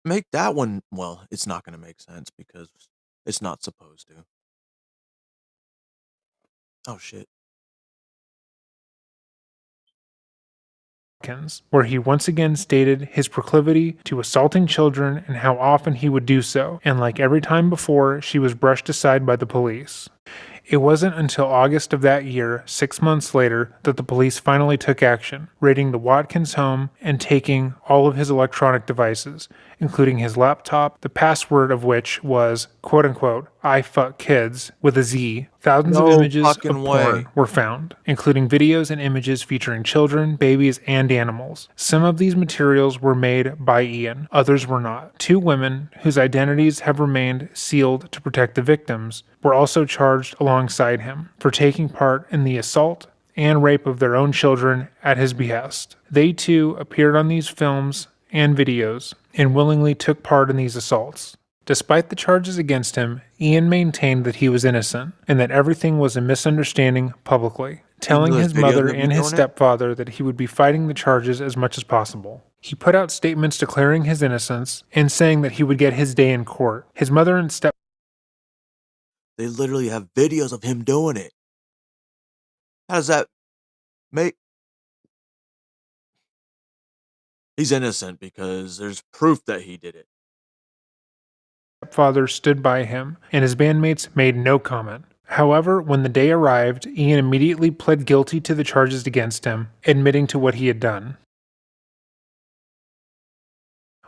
Make that one, well, it's not going to make sense because it's not supposed to. Oh, shit. Where he once again stated his proclivity to assaulting children and how often he would do so, and like every time before, she was brushed aside by the police. It wasn't until August of that year, 6 months later, that the police finally took action, raiding the Watkins home and taking all of his electronic devices, including his laptop, the password of which was, quote-unquote, I fuck kids, with a Z. Thousands of images of porn were found, including videos and images featuring children, babies, and animals. Some of these materials were made by Ian, others were not. 2 women, whose identities have remained sealed to protect the victims, were also charged alongside him for taking part in the assault and rape of their own children at his behest. They too appeared on these films and videos and willingly took part in these assaults. Despite the charges against him, Ian maintained that he was innocent and that everything was a misunderstanding publicly, telling his mother and his stepfather that he would be fighting the charges as much as possible. He put out statements declaring his innocence and saying that he would get his day in court. His mother and They literally have videos of him doing it. How does that make... He's innocent because there's proof that he did it. Stepfather stood by him, and his bandmates made no comment. However, when the day arrived, Ian immediately pled guilty to the charges against him, admitting to what he had done.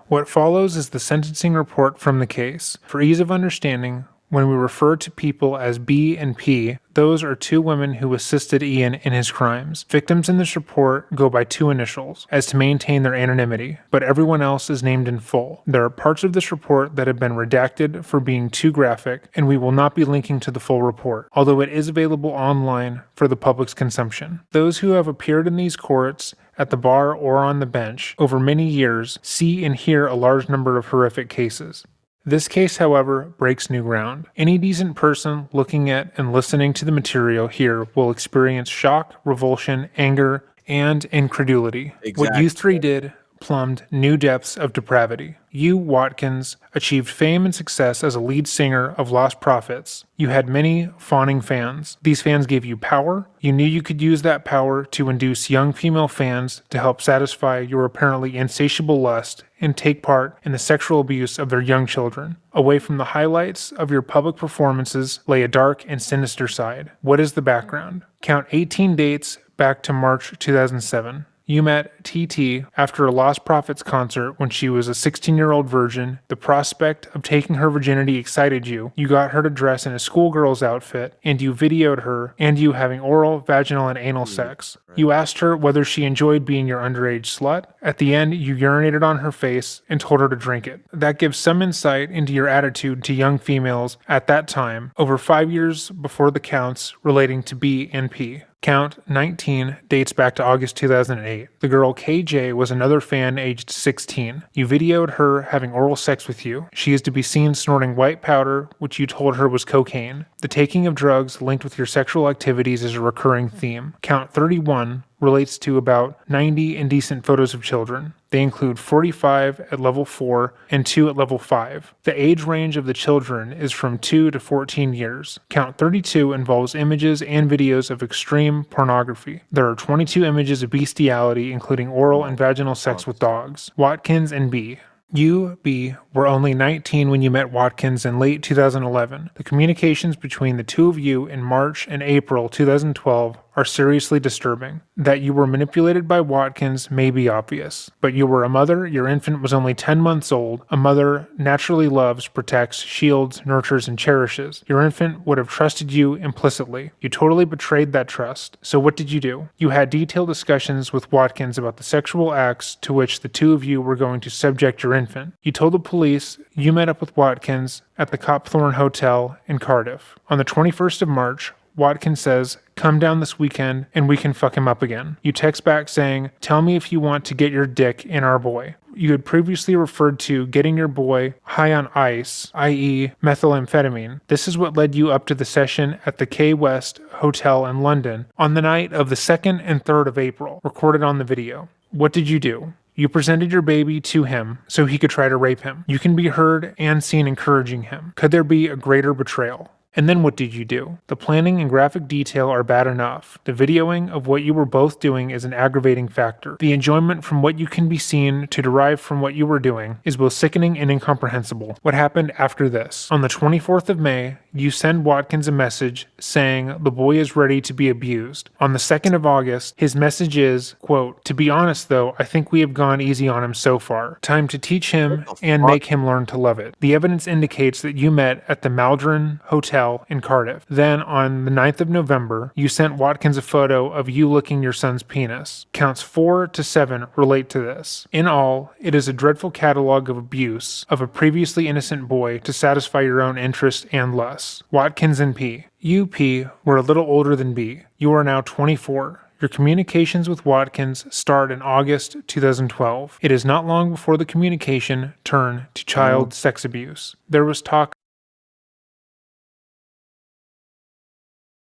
What follows is the sentencing report from the case. For ease of understanding, when we refer to people as B and P, those are 2 women who assisted Ian in his crimes. Victims in this report go by 2 initials, as to maintain their anonymity, but everyone else is named in full. There are parts of this report that have been redacted for being too graphic, and we will not be linking to the full report, although it is available online for the public's consumption. Those who have appeared in these courts, at the bar or on the bench, over many years, see and hear a large number of horrific cases. This case, however, breaks new ground. Any decent person looking at and listening to the material here will experience shock, revulsion, anger, and incredulity. What you 3 did plumbed new depths of depravity. You, Watkins, achieved fame and success as a lead singer of Lost Prophets. You had many fawning fans. These fans gave you power. You knew you could use that power to induce young female fans to help satisfy your apparently insatiable lust and take part in the sexual abuse of their young children. Away from the highlights of your public performances lay a dark and sinister side. What is the background? Count 18 dates back to March 2007. You met TT after a Lost Prophets concert when she was a 16-year-old virgin. The prospect of taking her virginity excited you. You got her to dress in a schoolgirl's outfit, and you videoed her and you having oral, vaginal, and anal sex. You asked her whether she enjoyed being your underage slut. At the end, you urinated on her face and told her to drink it. That gives some insight into your attitude to young females at that time, over 5 years before the counts relating to B and P. Count 19 dates back to August 2008. The girl KJ was another fan aged 16. You videoed her having oral sex with you. She is to be seen snorting white powder, which you told her was cocaine. The taking of drugs linked with your sexual activities is a recurring theme. Count 31 relates to about 90 indecent photos of children. They include 45 at level 4 and 2 at level 5. The age range of the children is from 2 to 14 years. Count 32 involves images and videos of extreme pornography. There are 22 images of bestiality, including oral and vaginal sex with dogs. Watkins and B. You, B, were only 19 when you met Watkins in late 2011. The communications between the 2 of you in March and April 2012 are seriously disturbing. That you were manipulated by Watkins may be obvious, but you were a mother, your infant was only 10 months old. A mother naturally loves, protects, shields, nurtures, and cherishes. Your infant would have trusted you implicitly. You totally betrayed that trust. So what did you do? You had detailed discussions with Watkins about the sexual acts to which the 2 of you were going to subject your infant. You told the police you met up with Watkins at the Copthorne Hotel in Cardiff. On the 21st of March, Watkins says, "Come down this weekend and we can fuck him up again." You text back saying, "Tell me if you want to get your dick in our boy." You had previously referred to getting your boy high on ice, i.e. methamphetamine. This is what led you up to the session at the K West Hotel in London on the night of the 2nd and 3rd of April, recorded on the video. What did you do? You presented your baby to him so he could try to rape him. You can be heard and seen encouraging him. Could there be a greater betrayal? And then what did you do? The planning and graphic detail are bad enough. The videoing of what you were both doing is an aggravating factor. The enjoyment from what you can be seen to derive from what you were doing is both sickening and incomprehensible. What happened after this? On the 24th of May, you send Watkins a message saying the boy is ready to be abused. On the 2nd of August, his message is, quote, "To be honest though, I think we have gone easy on him so far. Time to teach him and make him learn to love it." The evidence indicates that you met at the Maldron Hotel in Cardiff. Then on the 9th of November, you sent Watkins a photo of you licking your son's penis. Counts 4 to 7 relate to this. In all, it is a dreadful catalog of abuse of a previously innocent boy to satisfy your own interest and lust. Watkins and P. You, P, were a little older than B. You are now 24. Your communications with Watkins start in August 2012. It is not long before the communication turned to child sex abuse. There was talk.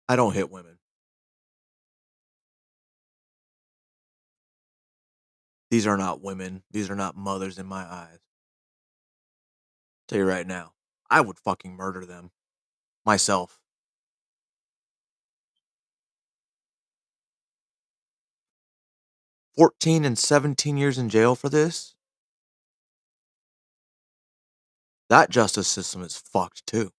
I don't hit women. These are not women. These are not mothers in my eyes. Tell you right now, I would fucking murder them. Myself. $14 and 17 years in jail for this? That justice system is fucked too.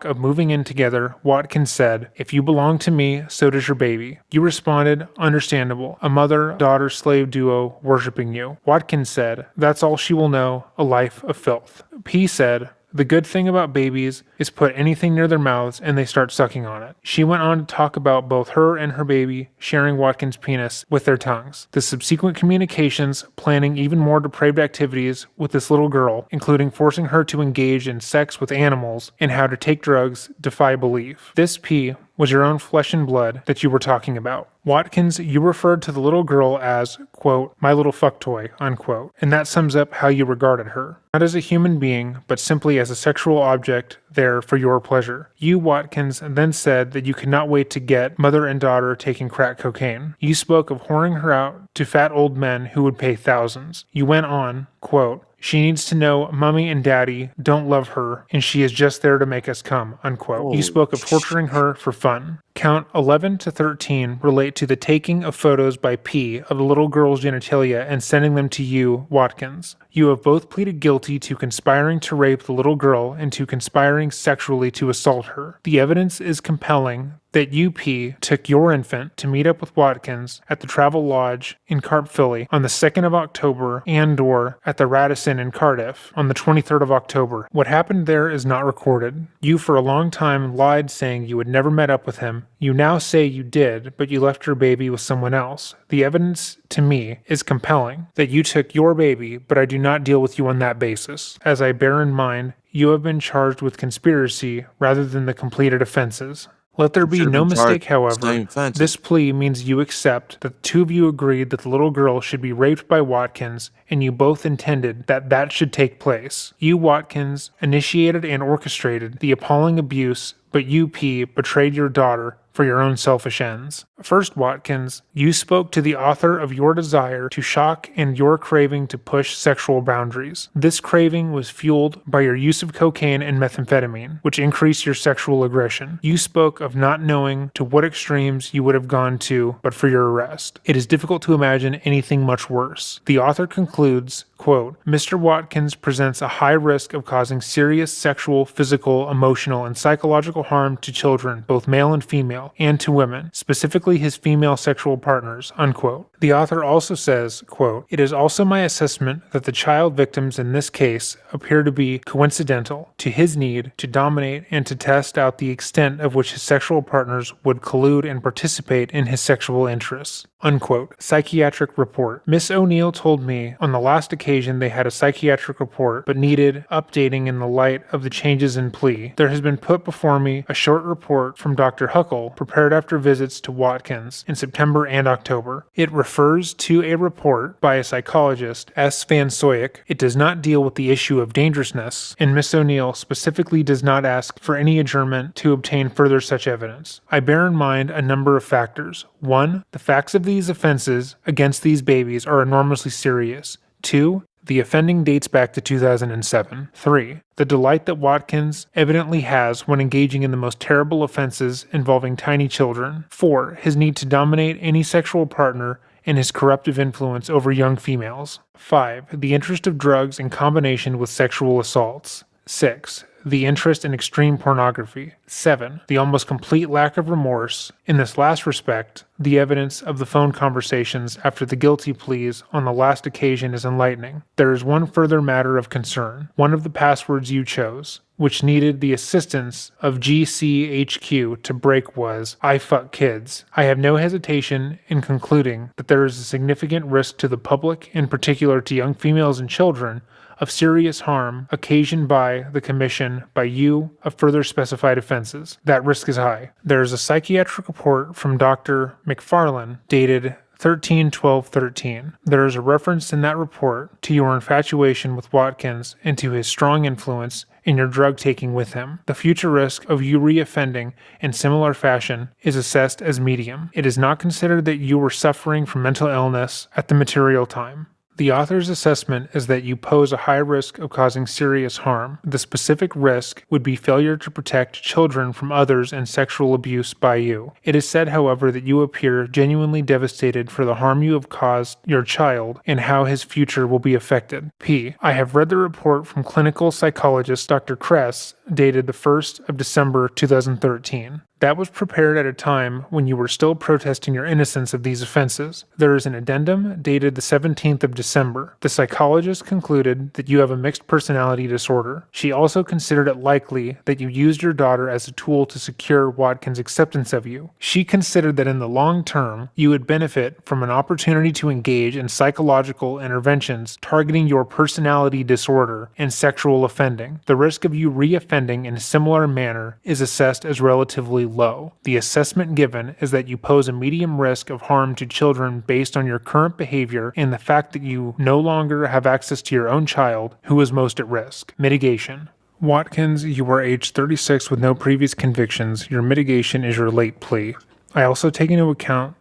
Of moving in together, Watkins said, "If you belong to me, so does your baby." You responded, "Understandable. A mother-daughter slave duo worshiping you." Watkins said, "That's all she will know, a life of filth." P said, "The good thing about babies is put anything near their mouths and they start sucking on it." She went on to talk about both her and her baby sharing Watkins' penis with their tongues. The subsequent communications planning even more depraved activities with this little girl, including forcing her to engage in sex with animals and how to take drugs, defy belief. This P was your own flesh and blood that you were talking about. Watkins, you referred to the little girl as, quote, "my little fuck toy," unquote, and that sums up how you regarded her. Not as a human being, but simply as a sexual object there for your pleasure. You, Watkins, then said that you could not wait to get mother and daughter taking crack cocaine. You spoke of whoring her out to fat old men who would pay thousands. You went on, quote, "She needs to know mommy and daddy don't love her, and she is just there to make us come," unquote. You spoke of torturing her for fun. Count 11 to 13 relate to the taking of photos by P of the little girl's genitalia and sending them to you, Watkins. You have both pleaded guilty to conspiring to rape the little girl and to conspiring sexually to assault her. The evidence is compelling that UP took your infant to meet up with Watkins at the Travel Lodge in Carpphilly on the 2nd of October and/or at the Radisson in Cardiff on the 23rd of October. What happened there is not recorded. You for a long time lied saying you had never met up with him. You now say you did, but you left your baby with someone else. The evidence, to me, is compelling that you took your baby, but I do not deal with you on that basis, as I bear in mind you have been charged with conspiracy rather than the completed offenses. Let there be no mistake, however, this plea means you accept that the two of you agreed that the little girl should be raped by Watkins, and you both intended that that should take place. You, Watkins, initiated and orchestrated the appalling abuse, but you, P, betrayed your daughter for your own selfish ends. First, Watkins, you spoke to the author of your desire to shock and your craving to push sexual boundaries. This craving was fueled by your use of cocaine and methamphetamine, which increased your sexual aggression. You spoke of not knowing to what extremes you would have gone to but for your arrest. It is difficult to imagine anything much worse. The author concludes, quote, "Mr. Watkins presents a high risk of causing serious sexual, physical, emotional, and psychological harm to children, both male and female, and to women, specifically his female sexual partners," unquote. The author also says, quote, "It is also my assessment that the child victims in this case appear to be coincidental to his need to dominate and to test out the extent of which his sexual partners would collude and participate in his sexual interests," unquote. Psychiatric report. Miss O'Neill told me on the last occasion they had a psychiatric report but needed updating in the light of the changes in plea. There has been put before me a short report from Dr. Huckle prepared after visits to Watkins in September and October. It refers to a report by a psychologist, S. Van Soyek. It does not deal with the issue of dangerousness, and Miss O'Neill specifically does not ask for any adjournment to obtain further such evidence. I bear in mind a number of factors. 1. The facts of these offenses against these babies are enormously serious. 2. The offending dates back to 2007. 3. The delight that Watkins evidently has when engaging in the most terrible offenses involving tiny children. 4. His need to dominate any sexual partner and his corruptive influence over young females. 5. The interest of drugs in combination with sexual assaults. 6. The interest in extreme pornography. 7. The almost complete lack of remorse. In this last respect, the evidence of the phone conversations after the guilty pleas on the last occasion is enlightening. There is one further matter of concern. One of the passwords you chose, which needed the assistance of GCHQ to break, was "I fuck kids." I have no hesitation in concluding that there is a significant risk to the public, in particular to young females and children, of serious harm occasioned by the commission by you of further specified offenses. That risk is high. There is a psychiatric report from Dr. McFarlane dated 13/12/13. There is a reference in that report to your infatuation with Watkins and to his strong influence in your drug taking with him. The future risk of you reoffending in similar fashion is assessed as medium. It is not considered that you were suffering from mental illness at the material time. The author's assessment is that you pose a high risk of causing serious harm. The specific risk would be failure to protect children from others and sexual abuse by you. It is said, however, that you appear genuinely devastated for the harm you have caused your child and how his future will be affected. P. I have read the report from clinical psychologist Dr. Kress, dated the 1st of December 2013. That was prepared at a time when you were still protesting your innocence of these offenses. There is an addendum dated the 17th of December. The psychologist concluded that you have a mixed personality disorder. She also considered it likely that you used your daughter as a tool to secure Watkins' acceptance of you. She considered that in the long term, you would benefit from an opportunity to engage in psychological interventions targeting your personality disorder and sexual offending. The risk of you reoffending in a similar manner is assessed as relatively low. The assessment given is that you pose a medium risk of harm to children based on your current behavior and the fact that you no longer have access to your own child, who is most at risk. Mitigation. Watkins, you are age 36 with no previous convictions. Your mitigation is your late plea. I also take into account...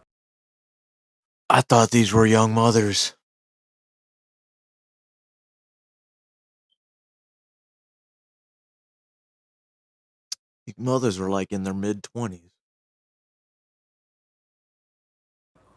I thought these were young mothers. These mothers were like in their mid-20s.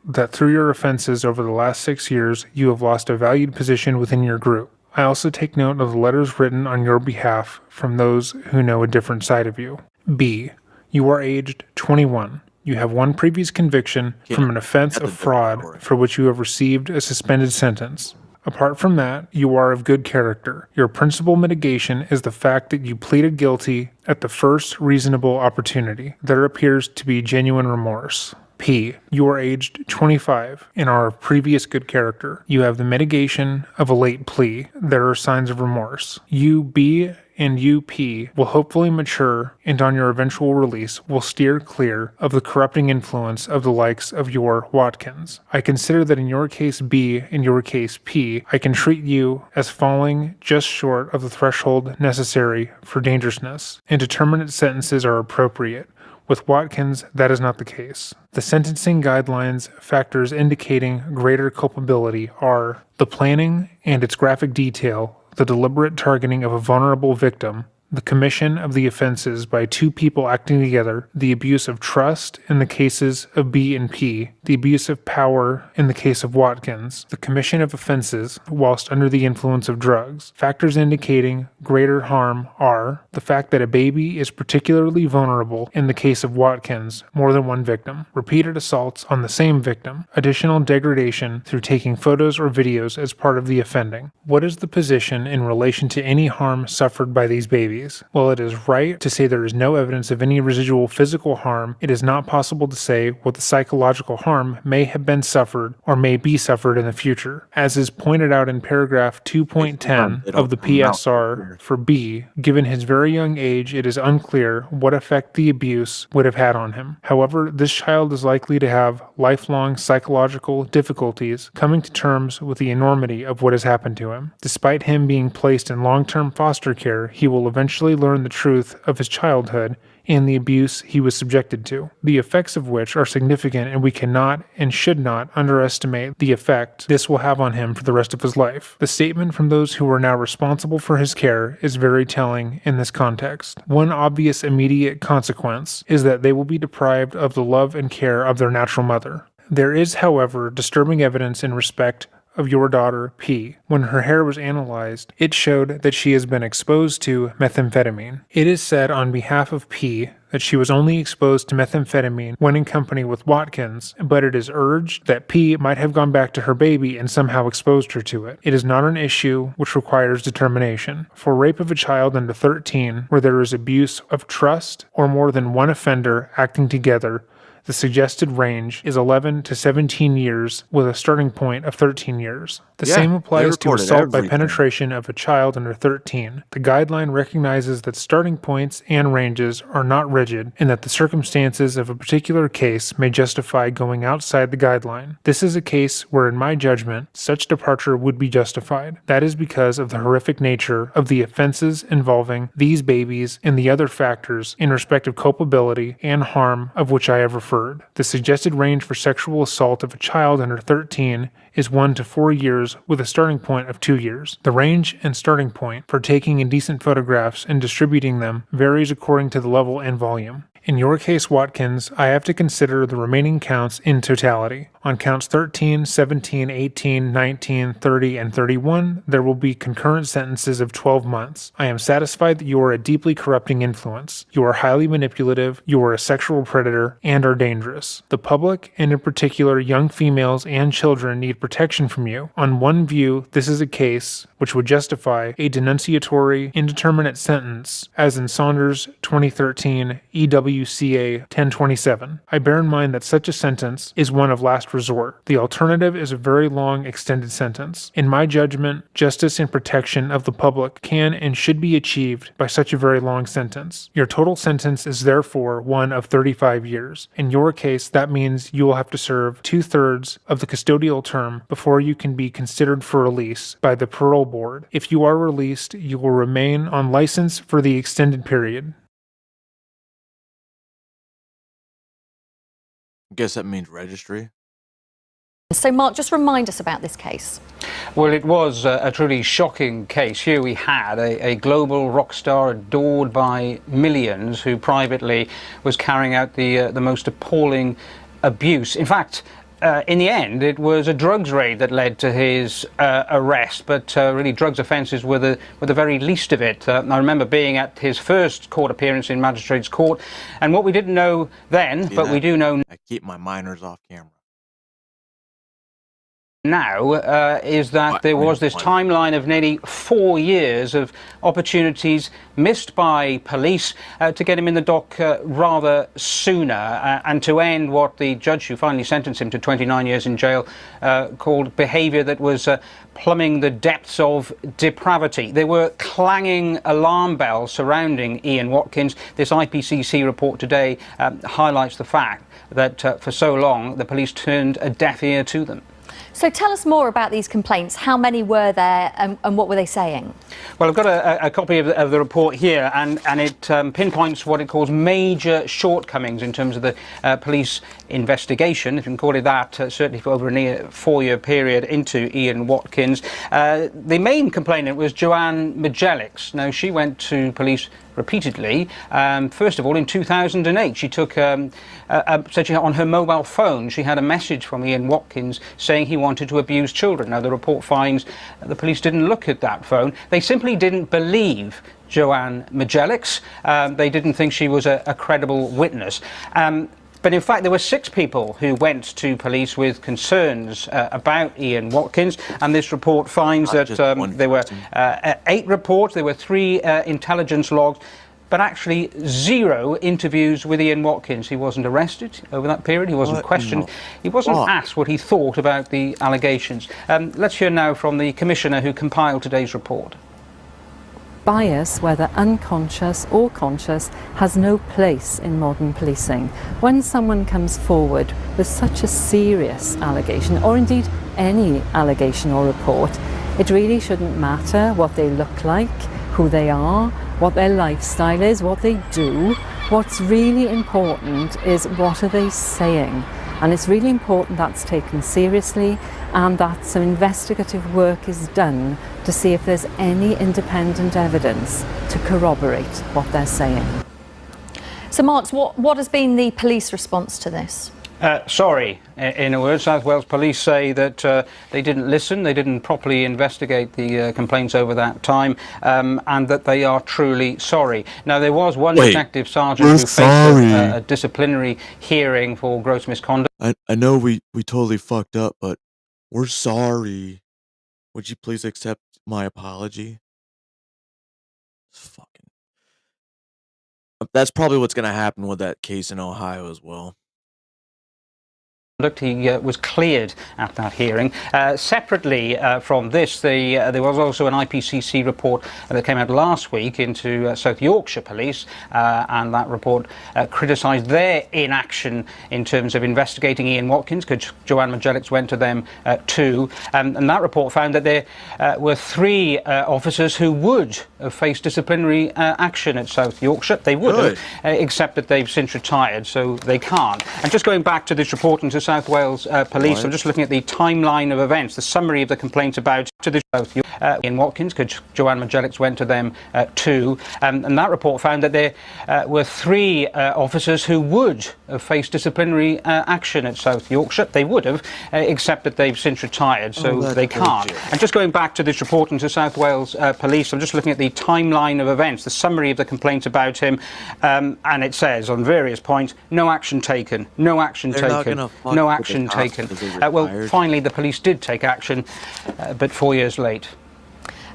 That through your offenses over the last 6 years, you have lost a valued position within your group. I also take note of the letters written on your behalf from those who know a different side of you. B. You are aged 21. You have one previous conviction from an offense of fraud for which you have received a suspended sentence. Apart from that, you are of good character. Your principal mitigation is the fact that you pleaded guilty at the first reasonable opportunity. There appears to be genuine remorse. P. You are aged 25 and are of previous good character. You have the mitigation of a late plea. There are signs of remorse. You, B, and you, P, will hopefully mature and on your eventual release will steer clear of the corrupting influence of the likes of your Watkins. I consider that in your case B and your case P, I can treat you as falling just short of the threshold necessary for dangerousness, and determinate sentences are appropriate. With Watkins, that is not the case. The sentencing guidelines factors indicating greater culpability are the planning and its graphic detail, the deliberate targeting of a vulnerable victim, the commission of the offenses by two people acting together, the abuse of trust in the cases of B and P, the abuse of power in the case of Watkins, the commission of offenses whilst under the influence of drugs. Factors indicating greater harm are the fact that a baby is particularly vulnerable in the case of Watkins, more than one victim, repeated assaults on the same victim, additional degradation through taking photos or videos as part of the offending. What is the position in relation to any harm suffered by these babies? While it is right to say there is no evidence of any residual physical harm, it is not possible to say what the psychological harm may have been suffered or may be suffered in the future. As is pointed out in paragraph 2.10 of the PSR for B, given his very young age, it is unclear what effect the abuse would have had on him. However, this child is likely to have lifelong psychological difficulties coming to terms with the enormity of what has happened to him. Despite him being placed in long-term foster care, he will eventually eventually learn the truth of his childhood and the abuse he was subjected to, the effects of which are significant, and we cannot and should not underestimate the effect this will have on him for the rest of his life. The statement from those who are now responsible for his care is very telling in this context. One obvious immediate consequence is that they will be deprived of the love and care of their natural mother. There is, however, disturbing evidence in respect of your daughter, P. When her hair was analyzed, it showed that she has been exposed to methamphetamine. It is said on behalf of P that she was only exposed to methamphetamine when in company with Watkins, but it is urged that P might have gone back to her baby and somehow exposed her to it. It is not an issue which requires determination. For rape of a child under 13, where there is abuse of trust or more than one offender acting together, the suggested range is 11 to 17 years with a starting point of 13 years. The same applies to assault by penetration of a child under 13. The guideline recognizes that starting points and ranges are not rigid and that the circumstances of a particular case may justify going outside the guideline. This is a case where, in my judgment, such departure would be justified. That is because of the horrific nature of the offenses involving these babies and the other factors in respect of culpability and harm of which I have referred. The suggested range for sexual assault of a child under 13 is 1 to 4 years with a starting point of 2 years. The range and starting point for taking indecent photographs and distributing them varies according to the level and volume. In your case, Watkins, I have to consider the remaining counts in totality. On counts 13, 17, 18, 19, 30, and 31, there will be concurrent sentences of 12 months. I am satisfied that you are a deeply corrupting influence. You are highly manipulative, you are a sexual predator, and are dangerous. The public, and in particular young females and children, need protection from you. On one view, this is a case which would justify a denunciatory, indeterminate sentence, as in Saunders 2013 EWCA 1027. I bear in mind that such a sentence is one of last resort. The alternative is a very long, extended sentence. In my judgment, justice and protection of the public can and should be achieved by such a very long sentence. Your total sentence is therefore one of 35 years. In your case, that means you will have to serve 2/3 of the custodial term before you can be considered for release by the parole board. If you are released, you will remain on license for the extended period. I guess that means registry. So, Mark, just remind us about this case. Well, it was a truly shocking case. Here we had a global rock star adored by millions who privately was carrying out the most appalling abuse. In fact, in the end, it was a drugs raid that led to his arrest, but really drugs offences were the very least of it. I remember being at his first court appearance in Magistrates Court, and what we didn't know then, but we do know I keep my minors off camera. now is that there was this timeline of nearly 4 years of opportunities missed by police to get him in the dock rather sooner and to end what the judge who finally sentenced him to 29 years in jail called behaviour that was plumbing the depths of depravity. There were clanging alarm bells surrounding Ian Watkins. This IPCC report today highlights the fact that for so long the police turned a deaf ear to them. So tell us more about these complaints. How many were there and what were they saying? Well, I've got a copy of the report here, and it pinpoints what it calls major shortcomings in terms of the police investigation, if you can call it that, certainly for over a 4-year period into Ian Watkins. The main complainant was Joanne Majelix. Now, she went to police repeatedly. First of all, in 2008, she took, said on her mobile phone, she had a message from Ian Watkins saying he wanted to abuse children. Now, the report finds the police didn't look at that phone. They simply didn't believe Joanne Majelix. They didn't think she was a credible witness. But in fact, there were 6 people who went to police with concerns about Ian Watkins, and this report finds that there were 8 reports, there were 3 intelligence logs, but actually 0 interviews with Ian Watkins. He wasn't arrested over that period, he wasn't questioned, he wasn't asked what he thought about the allegations. Let's hear now from the commissioner who compiled today's report. Bias, whether unconscious or conscious, has no place in modern policing. When someone comes forward with such a serious allegation, or indeed any allegation or report, it really shouldn't matter what they look like, who they are, what their lifestyle is, what they do. What's really important is what are they saying. And it's really important that's taken seriously and that some investigative work is done to see if there's any independent evidence to corroborate what they're saying. So, Marks, what has been the police response to this? Sorry, in a word. South Wales Police say that they didn't listen, they didn't properly investigate the complaints over that time, and that they are truly sorry. Now, there was one detective sergeant who faced a disciplinary hearing for gross misconduct. I know we totally fucked up, but we're sorry. Would you please accept my apology? Fucking. That's probably what's gonna happen with that case in Ohio as well. He was cleared at that hearing. Separately from this, there was also an IPCC report that came out last week into South Yorkshire Police, and that report criticised their inaction in terms of investigating Ian Watkins, because Joanne Majelix went to them too. And that report found that there were 3 officers who would have faced disciplinary action at South Yorkshire. They would have, except that they've since retired, so they can't. And just going back to this report into South Wales Police, I'm just looking at the timeline of events, the summary of the complaint about to the Ian Watkins, because Joanne Majelix went to them too. And that report found that there were 3 officers who would have faced disciplinary action at South Yorkshire. They would have, except that they've since retired, so they can't. And just going back to this report into South Wales Police, I'm just looking at the timeline of events, the summary of the complaint about him, and it says on various points, no action taken, no action taken, no action taken. Well, finally, the police did take action, but 4 years late.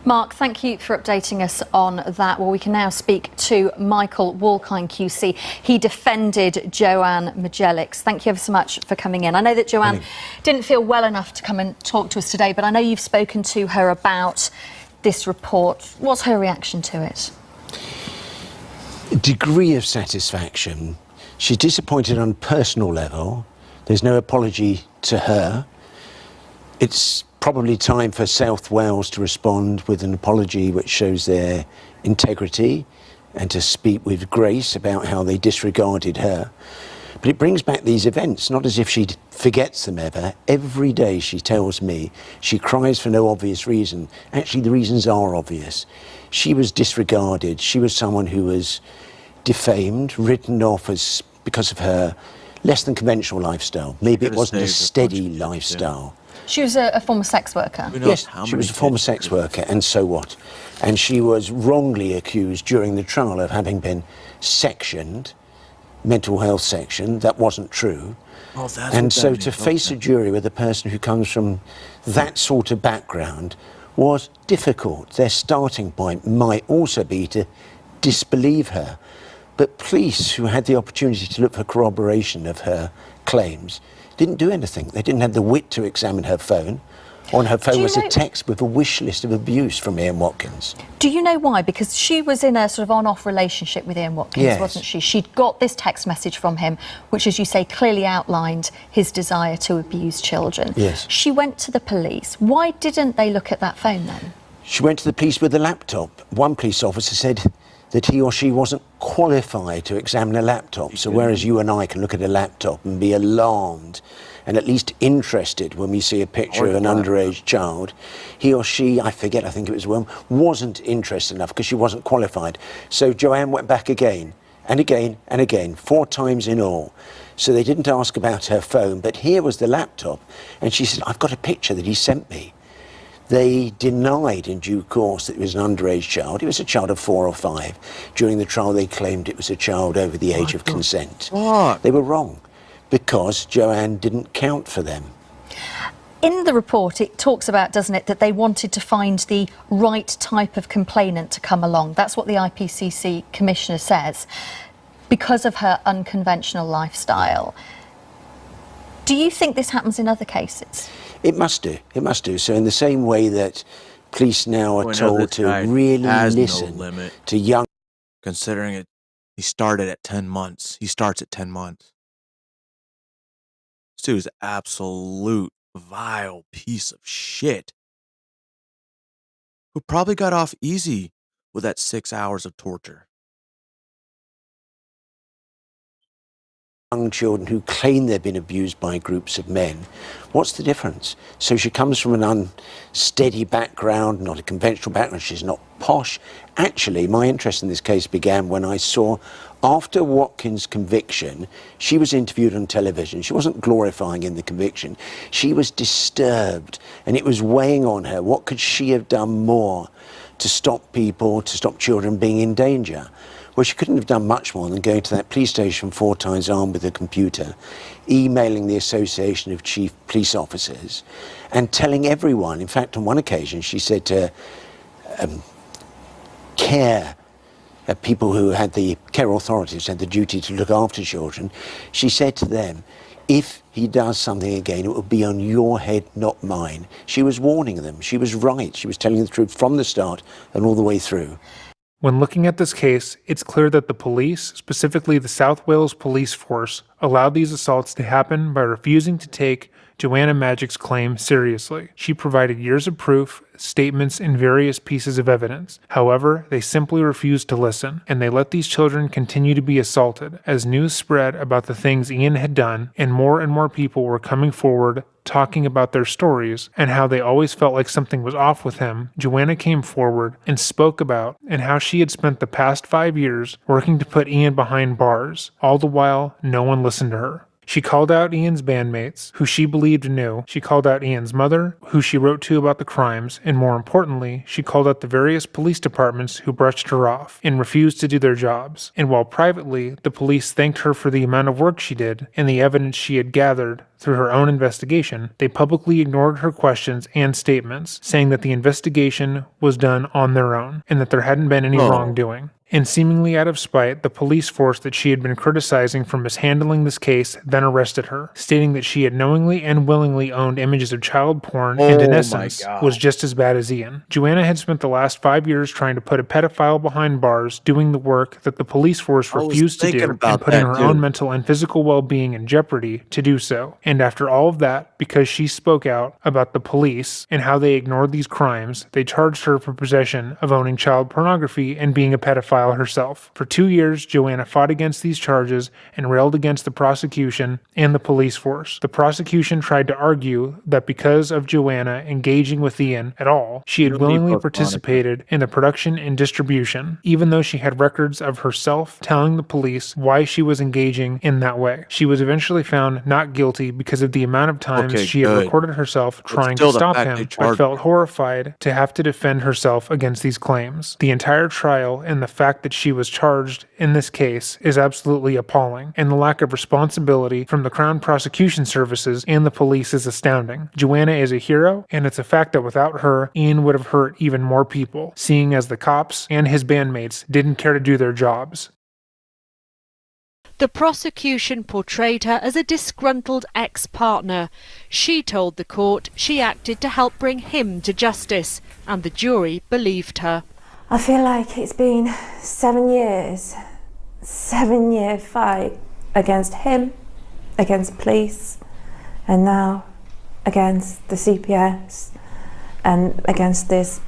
Mark, thank you for updating us on that. Well, we can now speak to Michael Walkine QC. He defended Joanne Majelix. Thank you ever so much for coming in. I know that Joanne didn't feel well enough to come and talk to us today, but I know you've spoken to her about this report. What's her reaction to it? Degree of satisfaction. She's disappointed on a personal level. There's no apology to her. It's probably time for South Wales to respond with an apology which shows their integrity and to speak with grace about how they disregarded her. But it brings back these events, not as if she forgets them ever. Every day she tells me she cries for no obvious reason. Actually, the reasons are obvious. She was disregarded. She was someone who was defamed, written off as because of her less than conventional lifestyle. Maybe it wasn't a steady lifestyle. She was a former sex worker. Yes, she was a former sex worker, and so what? And she was wrongly accused during the trial of having been sectioned, mental health section. That wasn't true. Oh, that's and so to face a jury with a person who comes from that sort of background was difficult. Their starting point might also be to disbelieve her. But police, who had the opportunity to look for corroboration of her claims, didn't do anything. They didn't have the wit to examine her phone. On her phone was a text with a wish list of abuse from Ian Watkins. Do you know why? Because she was in a sort of on-off relationship with Ian Watkins, wasn't she? She'd got this text message from him, which, as you say, clearly outlined his desire to abuse children. Yes. She went to the police. Why didn't they look at that phone then? She went to the police with a laptop. One police officer said that he or she wasn't qualified to examine a laptop. So whereas you and I can look at a laptop and be alarmed and at least interested when we see a picture of an underage child, he or she, I think it was one, wasn't interested enough because she wasn't qualified. So Joanne went back again and again and again, 4 times in all. So they didn't ask about her phone, but here was the laptop. And she said, I've got a picture that he sent me. They denied in due course that it was an underage child. It was a child of 4 or 5. During the trial, they claimed it was a child over the age of consent. They were wrong because Joanne didn't count for them. In the report, it talks about, doesn't it, that they wanted to find the right type of complainant to come along. That's what the IPCC commissioner says, because of her unconventional lifestyle. Do you think this happens in other cases? It must do. It must do. So in the same way that police now are told to really listen to young... Considering it, he started at 10 months. He starts at 10 months. This dude's absolute vile piece of shit. Who probably got off easy with that 6 hours of torture. Young children who claim they've been abused by groups of men. What's the difference? So she comes from an unsteady background, not a conventional background, she's not posh. Actually, my interest in this case began when I saw, after Watkins' conviction, she was interviewed on television. She wasn't glorifying in the conviction. She was disturbed, and it was weighing on her. What could she have done more to stop people, to stop children being in danger? Well, she couldn't have done much more than going to that police station 4 times armed with a computer, emailing the Association of Chief Police Officers, and telling everyone. In fact, on one occasion, she said to people who had the care authorities had the duty to look after children, she said to them, if he does something again, it will be on your head, not mine. She was warning them. She was right. She was telling the truth from the start and all the way through. When looking at this case, it's clear that the police, specifically the South Wales Police Force, allowed these assaults to happen by refusing to take Joanna Magic's claim seriously. She provided years of proof, statements, and various pieces of evidence. However, they simply refused to listen, and they let these children continue to be assaulted. As news spread about the things Ian had done, and more people were coming forward talking about their stories and how they always felt like something was off with him, Joanna came forward and spoke about and how she had spent the past 5 years working to put Ian behind bars. All the while, no one listened to her. She called out Ian's bandmates, who she believed knew. She called out Ian's mother, who she wrote to about the crimes, and more importantly, she called out the various police departments who brushed her off and refused to do their jobs. And while privately, the police thanked her for the amount of work she did and the evidence she had gathered through her own investigation, they publicly ignored her questions and statements, saying that the investigation was done on their own and that there hadn't been any wrongdoing. And seemingly out of spite, the police force that she had been criticizing for mishandling this case then arrested her, stating that she had knowingly and willingly owned images of child porn and in essence was just as bad as Ian. Joanna had spent the last 5 years trying to put a pedophile behind bars, doing the work that the police force refused to do and putting her own mental and physical well-being in jeopardy to do so. And after all of that, because she spoke out about the police and how they ignored these crimes, they charged her for possession of owning child pornography and being a pedophile herself. For 2 years, Joanna fought against these charges and railed against the prosecution and the police force. The prosecution tried to argue that because of Joanna engaging with Ian at all, she had willingly participated in the production and distribution, even though she had records of herself telling the police why she was engaging in that way. She was eventually found not guilty because of the amount of times she had recorded herself trying to stop him, but felt horrified to have to defend herself against these claims. The entire trial and the fact that she was charged in this case is absolutely appalling, and the lack of responsibility from the Crown Prosecution Services and the police is astounding. Joanna is a hero, and it's a fact that without her, Ian would have hurt even more people, seeing as the cops and his bandmates didn't care to do their jobs. The prosecution portrayed her as a disgruntled ex-partner. She told the court she acted to help bring him to justice, and the jury believed her. I feel like it's been 7 years, 7-year fight against him, against police, and now against the CPS and against this,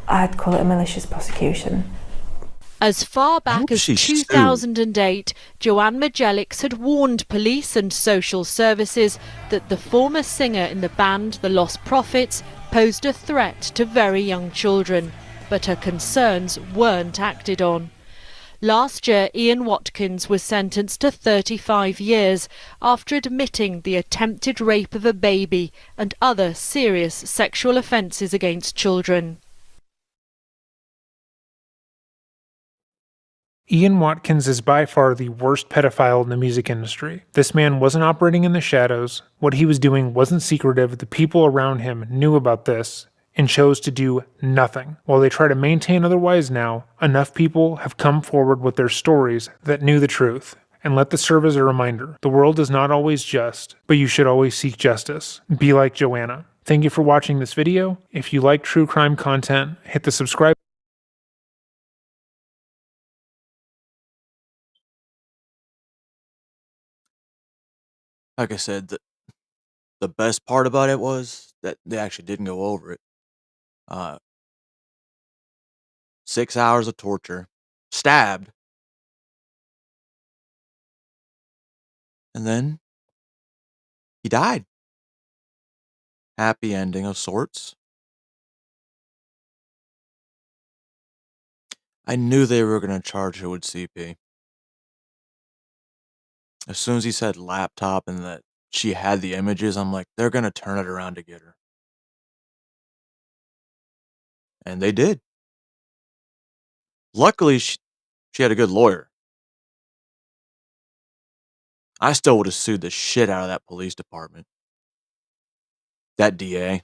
I'd call it a malicious prosecution. As far back as 2008, Joanne Magellix had warned police and social services that the former singer in the band The Lost Prophets posed a threat to very young children. But her concerns weren't acted on. Last year, Ian Watkins was sentenced to 35 years after admitting the attempted rape of a baby and other serious sexual offences against children. Ian Watkins is by far the worst pedophile in the music industry. This man wasn't operating in the shadows. What he was doing wasn't secretive. The people around him knew about this and chose to do nothing. While they try to maintain otherwise now, enough people have come forward with their stories that knew the truth. And let this serve as a reminder, the world is not always just, but you should always seek justice. Be like Joanna. Thank you for watching this video. If you like true crime content, hit the subscribe. Like I said, the best part about it was that they actually didn't go over it. 6 hours of torture, stabbed, and then he died. Happy ending of sorts. I knew they were going to charge her with CP. As soon as he said laptop and that she had the images, I'm like, they're going to turn it around to get her. And they did. Luckily, she had a good lawyer. I still would have sued the shit out of that police department. That DA.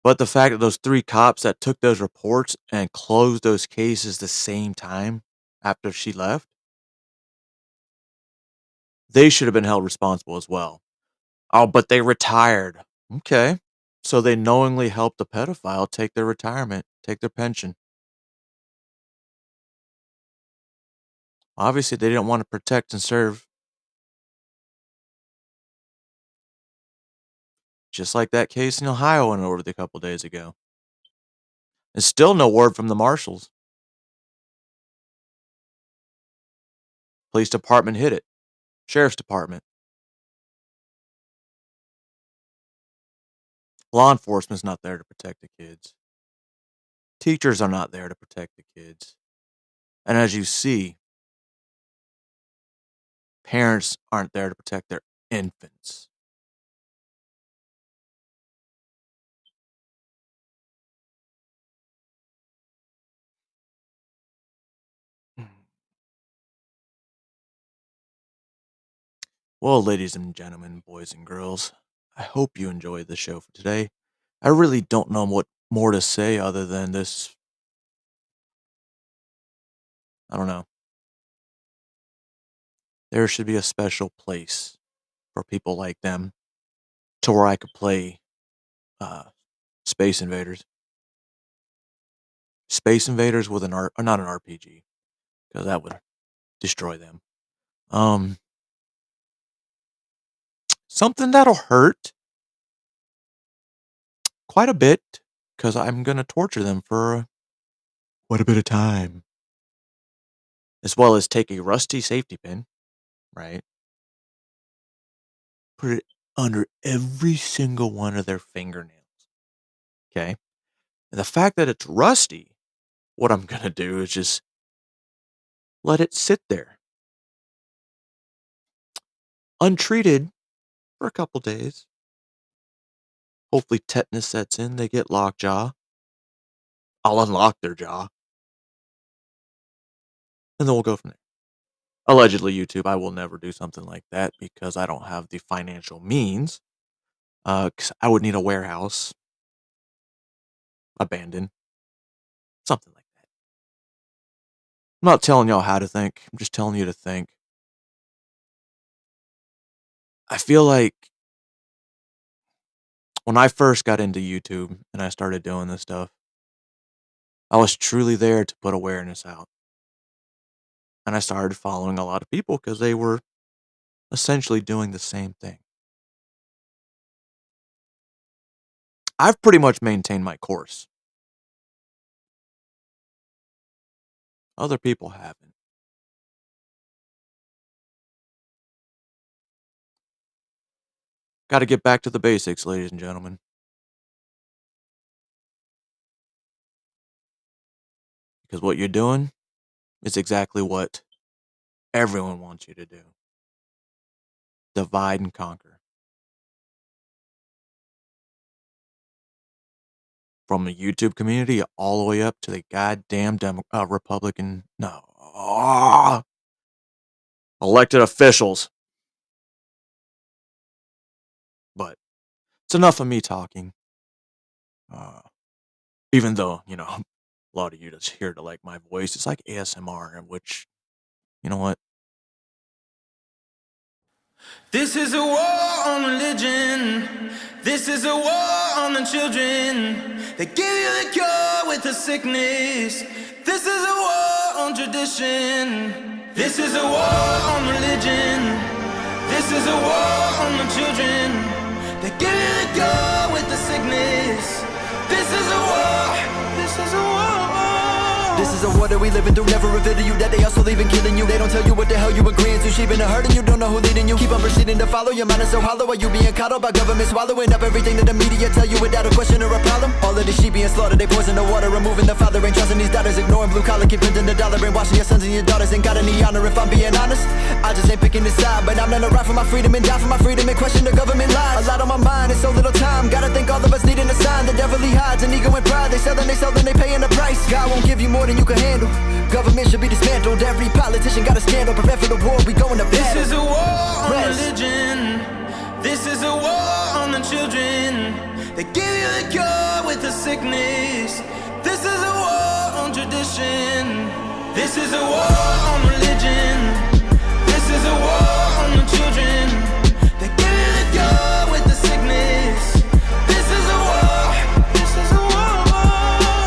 But the fact that those 3 cops that took those reports and closed those cases the same time after she left, they should have been held responsible as well. Oh, but they retired. Okay. So they knowingly helped a pedophile take their retirement, take their pension. Obviously, they didn't want to protect and serve. Just like that case in Ohio went over a couple days ago. There's still no word from the marshals. Police department hid it. Sheriff's department. Law enforcement's not there to protect the kids. Teachers are not there to protect the kids. And as you see, parents aren't there to protect their infants. Well, ladies and gentlemen, boys and girls, I hope you enjoyed the show for today. I really don't know what more to say other than this. I don't know. There should be a special place for people like them to where I could play Space Invaders. Space Invaders with not an RPG, because that would destroy them. Something that'll hurt quite a bit, because I'm going to torture them for quite a bit of time. As well as take a rusty safety pin, right? Put it under every single one of their fingernails. Okay? And the fact that it's rusty, what I'm going to do is just let it sit there untreated for a couple days. Hopefully tetanus sets in, they get lockjaw. I'll unlock their jaw. And then we'll go from there. Allegedly, YouTube, I will never do something like that because I don't have the financial means. 'Cause I would need a warehouse. Abandoned. Something like that. I'm not telling y'all how to think. I'm just telling you to think. I feel like when I first got into YouTube and I started doing this stuff, I was truly there to put awareness out. And I started following a lot of people because they were essentially doing the same thing. I've pretty much maintained my course. Other people haven't. Got to get back to the basics, ladies and gentlemen. Because what you're doing is exactly what everyone wants you to do. Divide and conquer. From the YouTube community all the way up to the goddamn Republican, elected officials. But it's enough of me talking. Even though, a lot of you just hear to like my voice. It's like ASMR, in which, you know what? This is a war on religion. This is a war on the children. They give you the cure with the sickness. This is a war on tradition. This is a war on religion. This is a war on the children. They give you the cure with the sickness. This is a war. This is a war. is a war that we living through. Never reveal to you that they also leaving killing you. They don't tell you what the hell you agreeing to. She been hurting you, don't know who leading you. Keep on proceeding to follow. Your mind is so hollow. Are you being coddled by government swallowing up everything that the media tell you without a question or a problem? All of this sheep being slaughtered, they poison the water, removing the father, ain't trusting these daughters, ignoring blue collar, keep printing the dollar, brainwashing your sons and your daughters. Ain't got any honor if I'm being honest. I just ain't picking this side, but I'm gonna ride for my freedom and die for my freedom and question the government lies. A lot on my mind, it's so little time. Gotta think all of us needing a sign. The devil he hides, an ego and pride. They selling, they paying the price. God won't give you more than you can handle. Government should be dismantled. Every politician got a scandal. Prepare for the war, we going to battle. This is a war on religion. This is a war on the children. They give you the cure with the sickness. This is a war on tradition. This is a war on religion. This is a war on the children. They give you the cure with the sickness. This is a war. This is a war.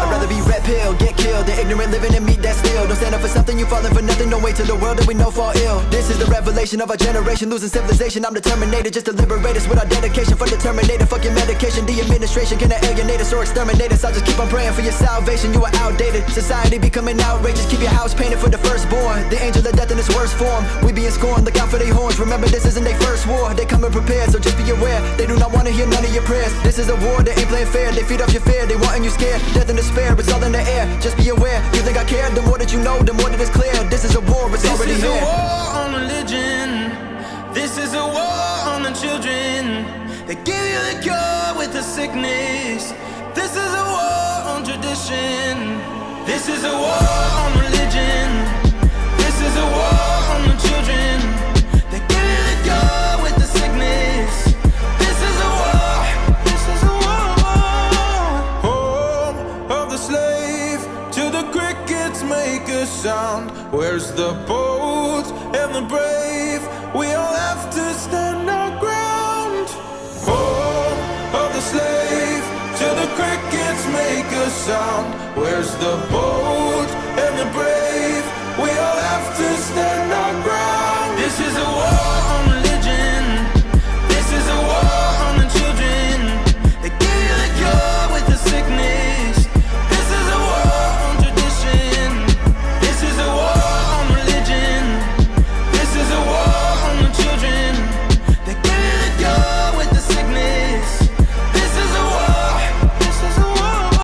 I'd rather be red pill, get killed, than ignorant living and meet that still. Don't stand up for something, you falling for nothing. Don't wait till the world that we know fall ill. This is the revelation of our generation, losing civilization. I'm the Terminator, just to liberate us with our dedication. For the Terminator, fuck your medication. The administration can alienate us or exterminate us. I'll just keep on praying for your salvation. You are outdated, society becoming outrageous. Keep your house painted for the firstborn. The angel of death in its worst form. We being scorned, look out for their horns. Remember this isn't their first war. They coming prepared, so just be aware. They do not want to hear none of your prayers. This is a war, they ain't playing fair. They feed off your fear, they wanting you scared. Death and despair, it's all in the air. Just be aware, you think I care? The more that you know, the more that it's clear. This is a war, it's already here. This is a war on religion. This is a war on the children. They give you the cure with the sickness. This is a war on tradition. This is a war on religion. This is a war on the children. They give you the cure with the sickness. This is a war. This is a war. Home of the slave, till the crickets make a sound. Where's the bold and the brave? We all have to stand our ground. Home of the slave, till the crickets make a sound. Where's the bold and the brave? We all have to stand our ground.